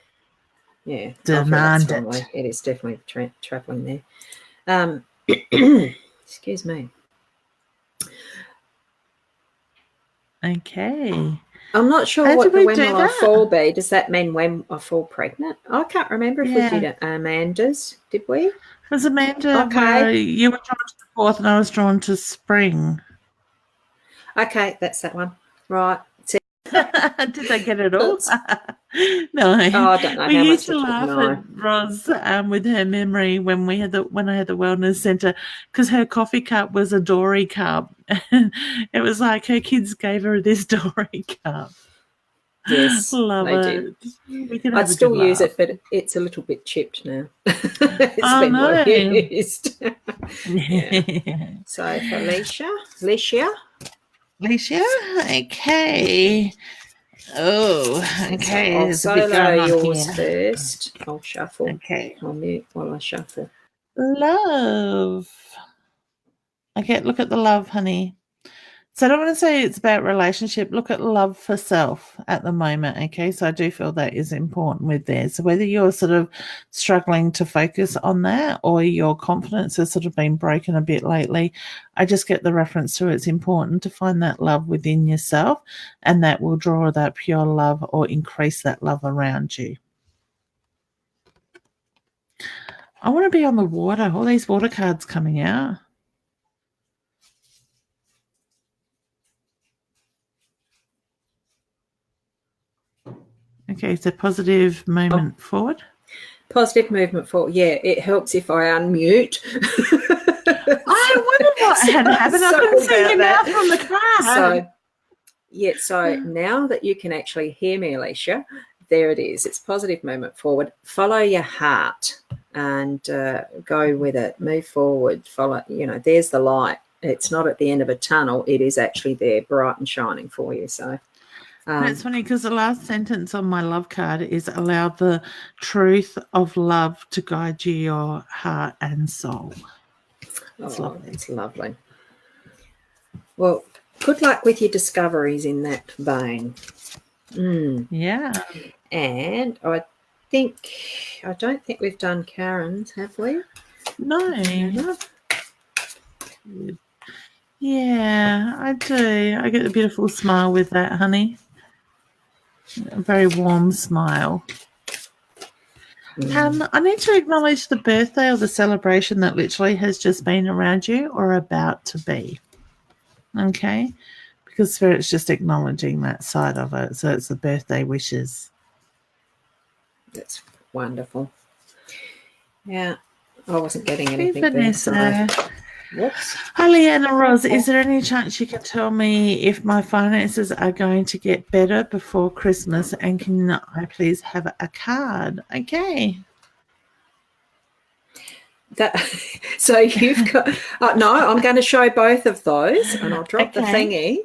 Yeah. Demand it. It is definitely travelling there. Excuse me. Okay. I'm not sure what the when will I fall be. Does that mean when I fall pregnant? I can't remember if we did it. Amanda's. Did we? It was Amanda. Okay. You were drawn to the 4th and I was drawn to spring. Okay, that's that one. Right. Did they get it all? No. I don't know. We used to laugh at Ros with her memory when I had the wellness centre, because her coffee cup was a Dory cup. It was like her kids gave her this Dory cup. Yes, love it. I'd still use it, but it's a little bit chipped now. It's been more used. So for Alicia, okay. Oh, okay. I'll solo yours first. I'll shuffle. Okay. I'll mute while I shuffle. Love. Okay, look at the love, honey. So I don't want to say it's about relationship. Look at love for self at the moment, okay? So I do feel that is important with there. So whether you're sort of struggling to focus on that or your confidence has sort of been broken a bit lately, I just get the reference to it's important to find that love within yourself, and that will draw that pure love or increase that love around you. I want to be on the water. All these water cards coming out. Okay, so positive movement forward. Positive movement forward. Yeah, it helps if I unmute. I wonder what had happened. I couldn't see your mouth on the card. So now that you can actually hear me, Alicia, there it is. It's positive movement forward. Follow your heart and go with it. Move forward. Follow, there's the light. It's not at the end of a tunnel. It is actually there, bright and shining for you. So. It's funny because the last sentence on my love card is allow the truth of love to guide you, your heart and soul. It's lovely. It's lovely. Well, good luck with your discoveries in that vein. Yeah. And I don't think we've done Karen's, have we? No. Yeah, I do. I get a beautiful smile with that, honey. A very warm smile. I need to acknowledge the birthday or the celebration that literally has just been around you or about to be. Okay? Because Spirit's just acknowledging that side of it. So it's the birthday wishes. That's wonderful. Yeah, I wasn't getting anything. Vanessa. Whoops. Hi, Leanna Ros. Is there any chance you can tell me if my finances are going to get better before Christmas? And can I please have a card? Okay. So you've got... no, I'm going to show both of those, and I'll drop the thingy.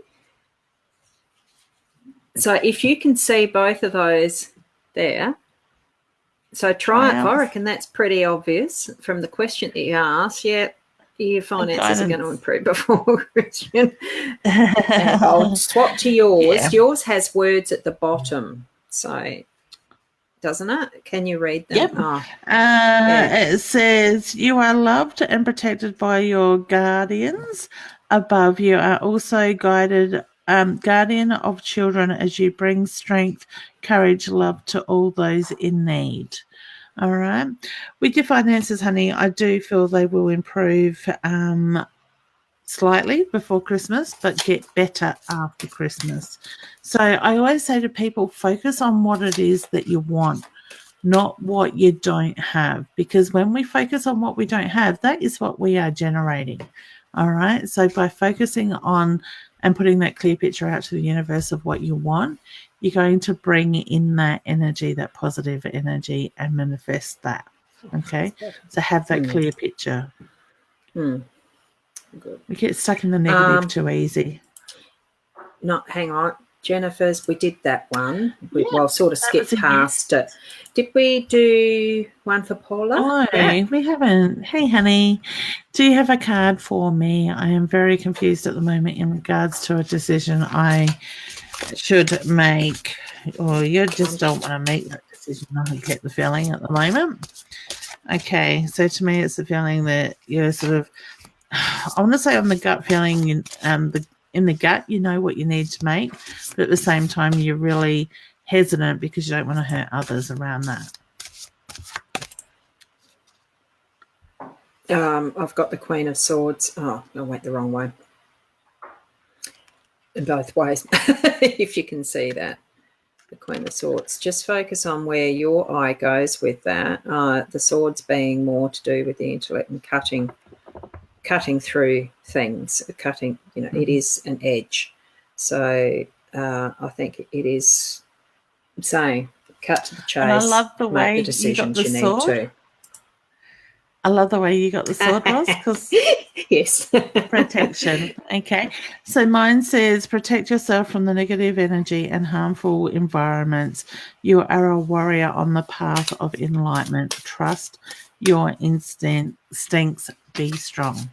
So if you can see both of those there, so try it. I reckon that's pretty obvious from the question that you asked. Yeah. Your finances are going to improve before Christian. I'll swap to yours. Yeah. Yours has words at the bottom, so doesn't it? Can you read them? Yep. It says, you are loved and protected by your guardians above. You are also guided guardian of children as you bring strength, courage, love to all those in need. All right. With your finances, honey, I do feel they will improve slightly before Christmas, but get better after Christmas. So I always say to people, focus on what it is that you want, not what you don't have. Because when we focus on what we don't have, that is what we are generating. All right. So by focusing on and putting that clear picture out to the universe of what you want, you're going to bring in that energy, that positive energy, and manifest that. Okay. So have that clear picture. Good. We get stuck in the negative too easy. Hang on. Jennifer's, we did that one. Well, sort of skipped past it. Did we do one for Paula? Oh, we haven't. Hey, honey, do you have a card for me? I am very confused at the moment in regards to a decision I should make, or you just don't want to make that decision. I get the feeling at the moment. Okay, so to me, it's the feeling that you're sort of, I want to say on the gut feeling, in the gut, you know what you need to make, but at the same time, you're really hesitant because you don't want to hurt others around that. I've got the Queen of Swords. Oh, I went the wrong way. In both ways, if you can see that. The Queen of Swords. Just focus on where your eye goes with that. The swords being more to do with the intellect and cutting through things. It is an edge. So I think it is saying cut to the chase. And I love the way the decisions you need to. I love the way you got the sword, Ross, because yes, protection. Okay, so mine says protect yourself from the negative energy and harmful environments. You are a warrior on the path of enlightenment. Trust your instincts. Be strong.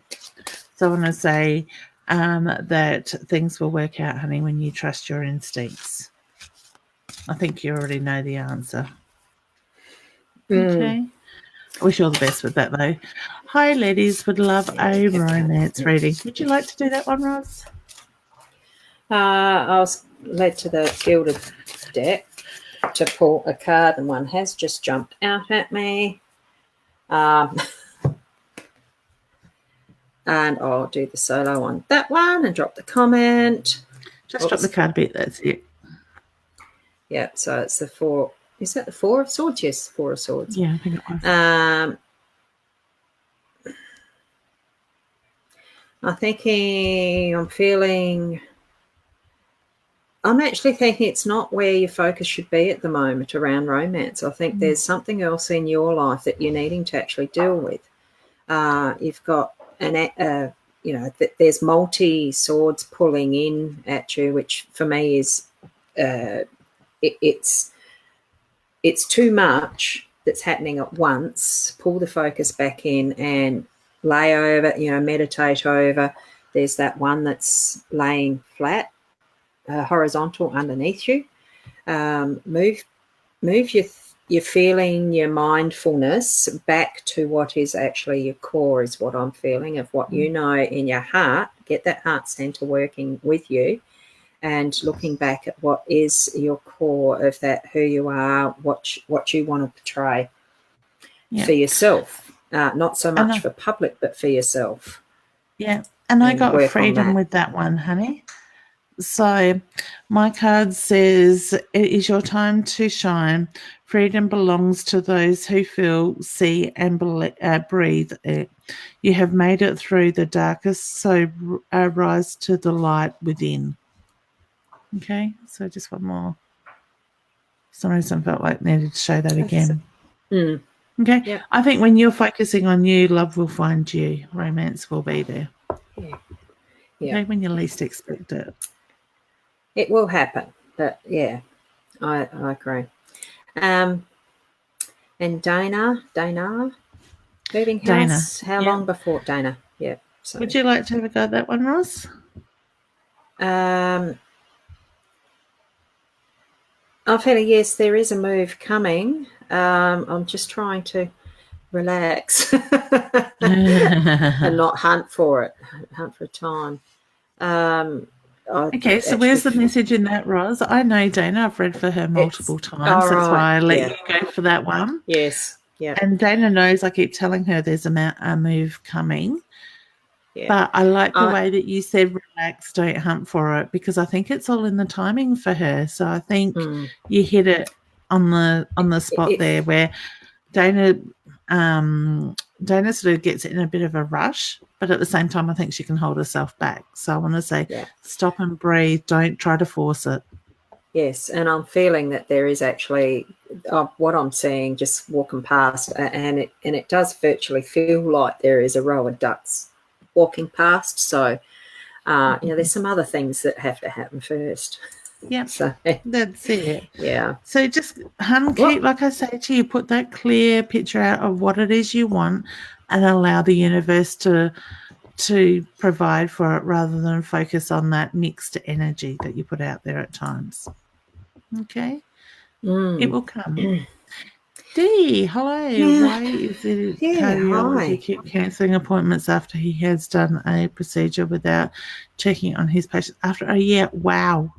So I want to say that things will work out, honey, when you trust your instincts. I think you already know the answer. Okay. I wish you all the best with that, though. Hi, ladies. Would love a romance reading. Would you like to do that one, Roz? I was led to the Gilded deck to pull a card, and one has just jumped out at me. And I'll do the solo on that one and drop the comment. Just drop the card a bit. That's it. Yeah, so it's the four. Is that the Four of Swords? Yes, Four of Swords. Yeah, I think it was. I'm actually thinking it's not where your focus should be at the moment around romance. I think there's something else in your life that you're needing to actually deal with. You've got there's multi swords pulling in at you, which for me is it's too much that's happening at once. Pull the focus back in and lay over, meditate over. There's that one that's laying flat, horizontal underneath you. Move your feeling, your mindfulness back to what is actually your core, is what I'm feeling, of what you know in your heart. Get that heart center working with you. And looking back at what is your core of that, who you are, what you want to portray for yourself, not so much for public, but for yourself. Yeah, and I got freedom with that one, honey. So my card says, it is your time to shine. Freedom belongs to those who feel, see, and breathe it. You have made it through the darkest, so rise to the light within. Okay, so just one more. For some reason, I felt like I needed to show that again. Okay, yeah. I think when you're focusing on you, love will find you. Romance will be there. Yeah. Okay, when you least expect it. It will happen, but yeah, I agree. And Dana, moving house. How long before Dana? Yeah. So. Would you like to have a go at that one, Ross? I feel yes, there is a move coming. I'm just trying to relax and not hunt for time. Okay, so where's the message in that, Roz? I know Dana. I've read for her multiple times. That's why I let you go for that one. Yes. Yeah. And Dana knows I keep telling her there's a move coming. Yeah. But I like the way that you said relax, don't hunt for it, because I think it's all in the timing for her. So I think you hit it on the spot there, where Dana sort of gets in a bit of a rush, but at the same time I think she can hold herself back. So I want to say stop and breathe, don't try to force it. Yes, and I'm feeling that there is actually what I'm seeing just walking past, and it does virtually feel like there is a row of ducks walking past. So, there's some other things that have to happen first. Yeah, so that's it. Yeah. So just keep, like I say to you, put that clear picture out of what it is you want, and allow the universe to provide for it, rather than focus on that mixed energy that you put out there at times. Okay, it will come. Dee, hello. Yeah. Why is it cardiology keep cancelling appointments after he has done a procedure without checking on his patient? After a year, wow.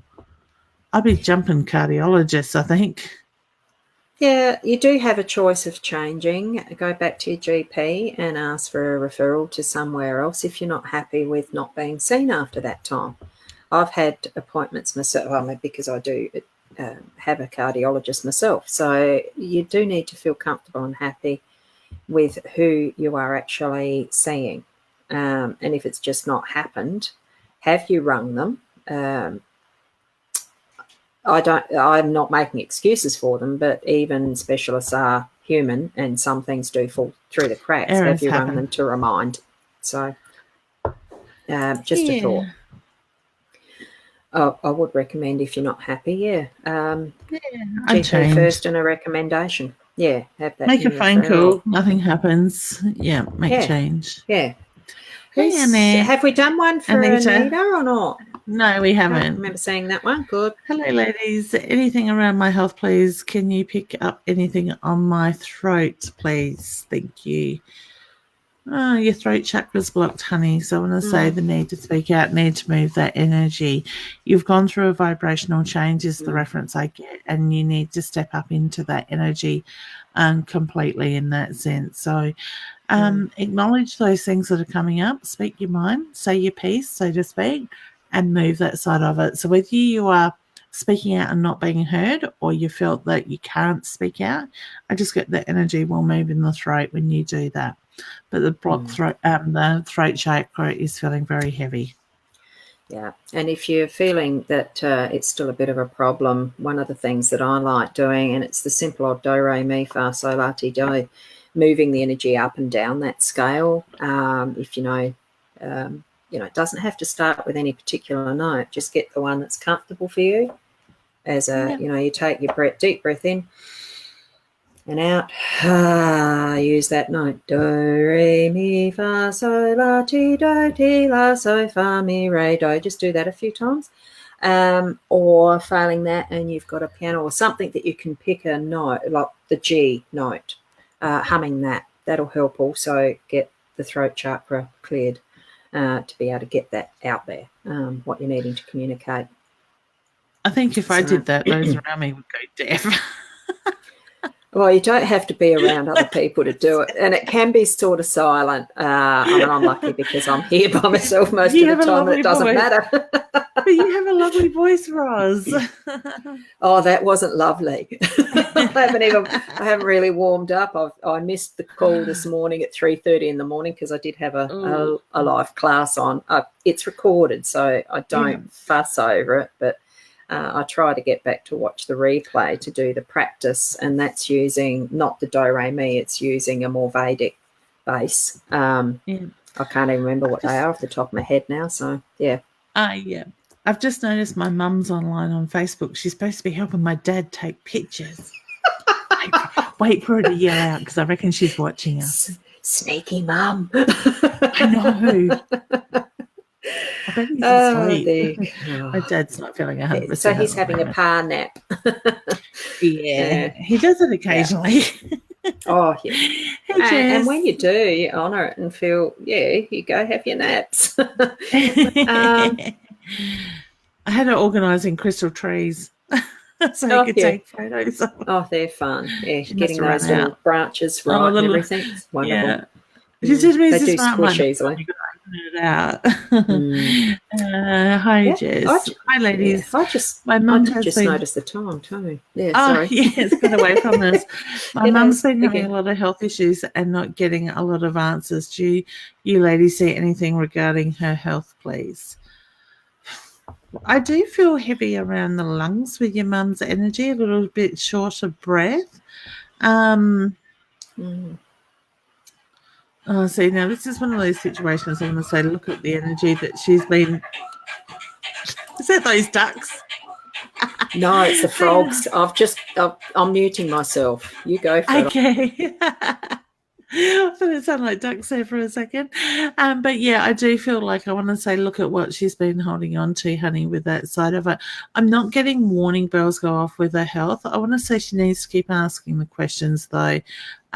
I'd be jumping cardiologists, I think. Yeah, you do have a choice of changing. Go back to your GP and ask for a referral to somewhere else if you're not happy with not being seen after that time. I've had appointments myself, because I do have a cardiologist myself. So you do need to feel comfortable and happy with who you are actually seeing. And if it's just not happened, have you rung them? I'm not making excuses for them, but even specialists are human and some things do fall through the cracks. Have you rung them to remind? So just a thought. I would recommend, if you're not happy, GP first and a recommendation. Yeah, have that. Make a phone call. Nothing happens. Yeah, make change. Yeah. Have we done one for Anita or not? No, we haven't. I remember saying that one. Good. Hello, ladies. Anything around my health, please? Can you pick up anything on my throat, please? Thank you. Oh, your throat chakra's blocked, honey. So I want to say the need to speak out, need to move that energy. You've gone through a vibrational change is the reference I get, and you need to step up into that energy completely in that sense. So acknowledge those things that are coming up, speak your mind, say your piece, so to speak, and move that side of it. So whether you are speaking out and not being heard, or you felt that you can't speak out, I just get the energy will move in the throat when you do that. But the the throat chakra is feeling very heavy. Yeah, and if you're feeling that it's still a bit of a problem, one of the things that I like doing, and it's the simple old do, re, mi, fa, sol, la, ti, do, moving the energy up and down that scale. If it doesn't have to start with any particular note. Just get the one that's comfortable for you. As you take your deep breath in and out. Use that note. Do, re, mi, fa, sol, la, ti, la, so, fa, mi, re, do. Just do that a few times. Or failing that, and you've got a piano or something that you can pick a note, like the G note, humming that. That'll help also get the throat chakra cleared to be able to get that out there, what you're needing to communicate. I think if I did that, those around me would go deaf. Well, you don't have to be around other people to do it, and it can be sort of silent. I'm lucky because I'm here by myself most of the time, and it doesn't matter. But you have a lovely voice, Roz. Oh, that wasn't lovely. I haven't really warmed up. I missed the call this morning at 3:30 in the morning because I did have a live class on. It's recorded, so I don't fuss over it, but I try to get back to watch the replay to do the practice, and that's using not the do, re, mi, it's using a more Vedic base. I can't even remember what they are off the top of my head now, so yeah. I've just noticed my mum's online on Facebook. She's supposed to be helping my dad take pictures. Wait for her to yell out because I reckon she's watching us. Sneaky mum. I know. I bet he's asleep. My dad's not feeling 100%. So he's having a power nap. Yeah, he does it occasionally. Oh, yeah. And when you do, you honour it and feel, you go have your naps. I had her organising crystal trees so you could take photos. Oh, they're fun. Yeah, getting those little branches right and everything. It's wonderful. Yeah. She said to me, they do squish easily. You got to open it out. Hi, Jess. Hi, ladies. Yeah, my mum has just noticed the time too. Yeah, sorry. Yeah, it's got away from us. My mum's been having a lot of health issues and not getting a lot of answers. Do you ladies see anything regarding her health, please? I do feel heavy around the lungs with your mum's energy, a little bit short of breath. Oh, see, now this is one of those situations I'm going to say, look at the energy that she's been... Is that those ducks? No, it's the frogs. I'm muting myself. You go for it. Okay. I thought it sounded like ducks there for a second. But yeah, I do feel like I want to say, look at what she's been holding on to, honey, with that side of it. I'm not getting warning bells go off with her health. I want to say she needs to keep asking the questions, though,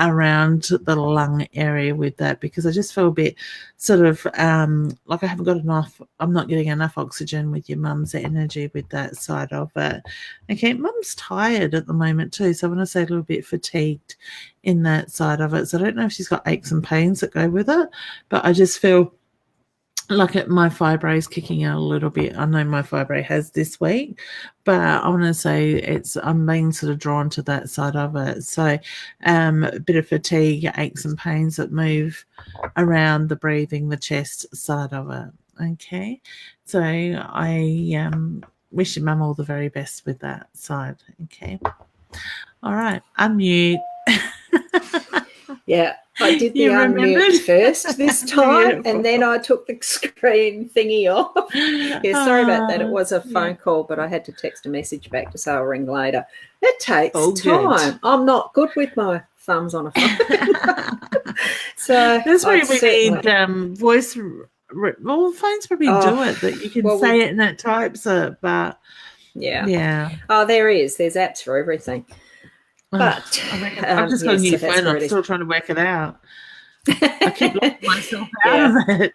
around the lung area with that, because I just feel a bit sort of like I haven't got enough, I'm not getting enough oxygen with your mum's energy with that side of it. Okay, mum's tired at the moment too, so I want to say a little bit fatigued in that side of it. So I don't know if she's got aches and pains that go with it, but I just feel like my fibro is kicking out a little bit. I know my fibro has this week, but I want to say I'm being sort of drawn to that side of it. So a bit of fatigue, aches and pains that move around the breathing, the chest side of it. Okay, so I wish your mum all the very best with that side. Okay, all right, unmute. Yeah, I did the unmute first this time, and then I took the screen thingy off. Yeah, sorry about that. It was a phone call, but I had to text a message back to say I'll ring later. It takes time. Good. I'm not good with my thumbs on a phone. So that's why we need voice. Well, phones probably do it, that you can say it and it types it, but yeah. Oh, there's apps for everything. But I'm just got a new phone. I'm still trying to work it out. I keep locking myself out of it.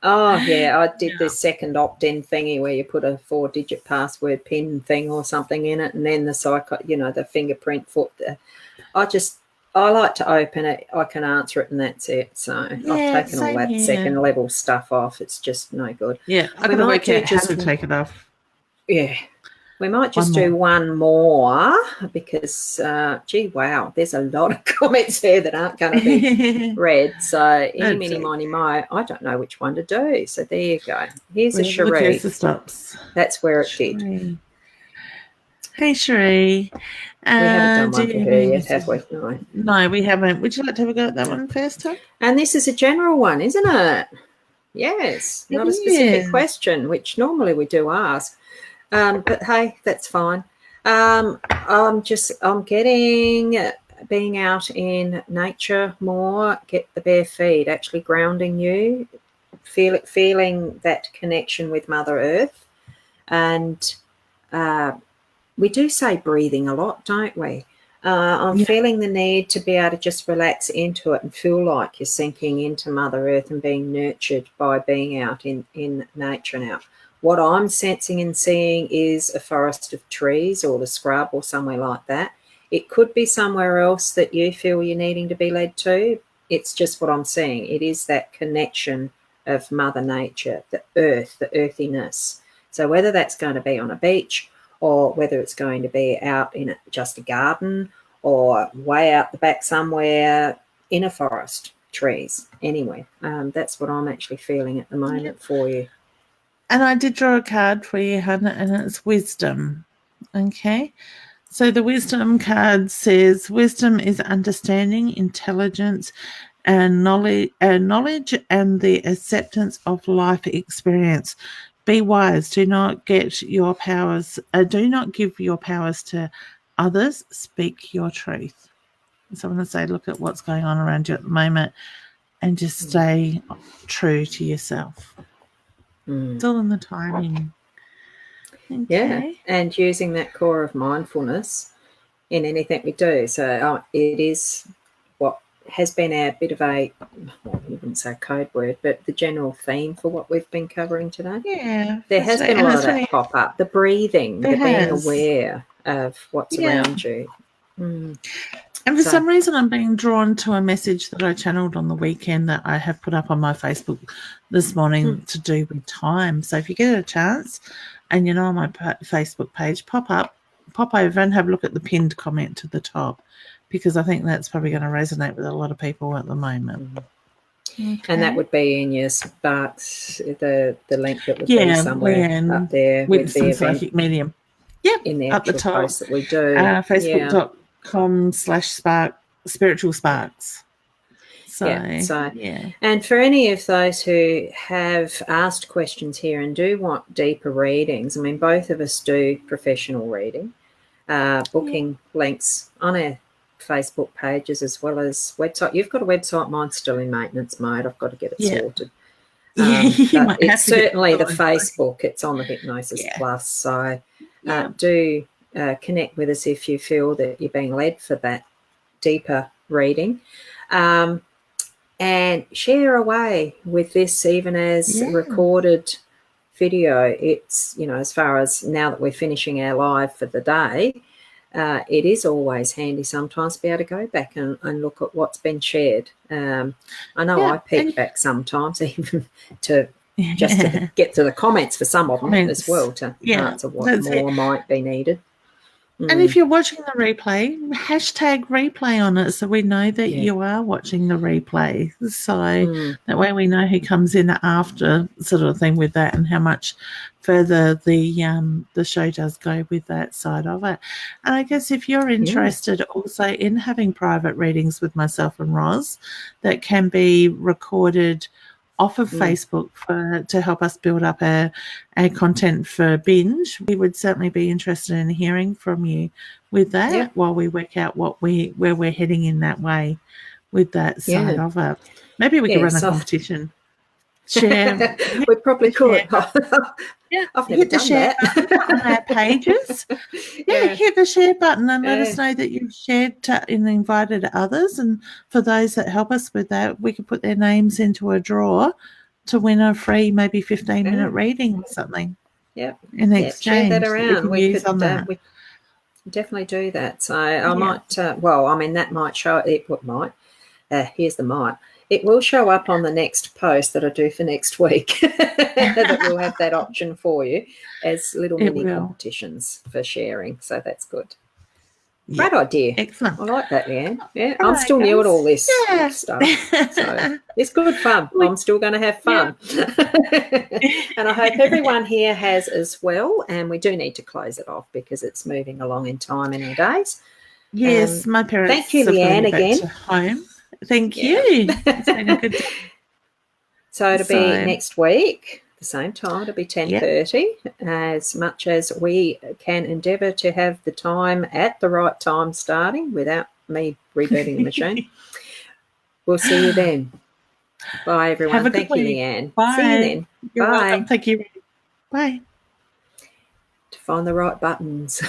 Oh, yeah. I did the second opt-in thingy where you put a 4-digit password PIN thing or something in it, and then the fingerprint foot. I like to open it. I can answer it, and that's it. So I've taken all that second level stuff off. It's just no good. Yeah, I can work out how to take it off. Yeah. We might just do one more because, gee, wow, there's a lot of comments there that aren't going to be read. So, mini, miny, mo, I don't know which one to do. So, there you go. Here's a Cherie. That's where it did. Hey, Cherie. We haven't done one for her yet, have we? No, we haven't. Would you like to have a go at that one first, Tom? And this is a general one, isn't it? Yes, not a specific question, which normally we do ask. But hey, that's fine. I'm getting being out in nature more, get the bare feet, actually grounding you, feeling that connection with Mother Earth. And we do say breathing a lot, don't we? I'm feeling the need to be able to just relax into it and feel like you're sinking into Mother Earth and being nurtured by being out in nature now. What I'm sensing and seeing is a forest of trees or the scrub or somewhere like that. It could be somewhere else that you feel you're needing to be led to. It's just what I'm seeing. It is that connection of Mother Nature, the earth, the earthiness. So whether that's going to be on a beach or whether it's going to be out in just a garden or way out the back somewhere in a forest, trees, anyway. That's what I'm actually feeling at the moment for you. And I did draw a card for you, Hannah, and it's wisdom. Okay. So the wisdom card says wisdom is understanding, intelligence, and knowledge and the acceptance of life experience. Be wise. Do not give your powers to others. Speak your truth. So I'm going to say, look at what's going on around you at the moment and just stay true to yourself. It's all in the timing. Okay. Yeah, and using that core of mindfulness in anything we do. So it is what has been a bit of a, well, you wouldn't say a code word, but the general theme for what we've been covering today. Yeah. There has been a lot of that pop up. The breathing, the being aware of what's around you. And for some reason, I'm being drawn to a message that I channeled on the weekend that I have put up on my Facebook this morning to do with time. So if you get a chance and you're not on my Facebook page, pop over and have a look at the pinned comment to the top, because I think that's probably going to resonate with a lot of people at the moment. Okay. And that would be in your Sparks, the link that would be somewhere up there with the Psychic Medium. Yep, in the up the actual top. post that we do. Facebook.com/spiritual sparks. So, and for any of those who have asked questions here and do want deeper readings, I mean, both of us do professional reading, booking links on our Facebook pages as well as website. You've got a website, mine's still in maintenance mode. I've got to get it sorted. But it's certainly the Facebook. It's on the Hypnosis Plus. So do connect with us if you feel that you're being led for that deeper reading. And share away with this, even as recorded video. It's, as far as now that we're finishing our live for the day, it is always handy sometimes to be able to go back and look at what's been shared. I know I peek back sometimes even to just to get to the comments for some of them as well, to answer what more might be needed. And if you're watching the replay, hashtag replay on it so we know that you are watching the replay. So that way we know who comes in after, sort of thing, with that, and how much further the show does go with that side of it. And I guess if you're interested also in having private readings with myself and Roz that can be recorded off of Facebook to help us build up our content for binge, we would certainly be interested in hearing from you with that while we work out where we're heading in that way with that side of it. Maybe we could run a competition. Share. We probably could. I've never hit the share button on our pages. Hit the share button and let us know that you've shared and invited others. And for those that help us with that, we could put their names into a draw to win a free, maybe 15-minute reading or something. In exchange, share that around. We could we definitely do that. So I might. That might show it. What might? Here's the might. It will show up on the next post that I do for next week. That we'll have that option for you as little mini competitions for sharing. So that's good. Great idea. Excellent. I like that, Leanne. Yeah, I'm still new at all this stuff. So it's good fun. I'm still going to have fun. And I hope everyone here has as well. And we do need to close it off because it's moving along in time in our days. Yes, my parents. Thank you, Leanne, again. Home. Thank you. It's been a good day. So it'll be next week, the same time. It'll be 10:30. As much as we can endeavour to have the time at the right time starting without me rebooting the machine. We'll see you then. Bye, everyone. Thank you, Leanne. Bye. See you then. You're Bye. Welcome. Thank you. Bye. To find the right buttons.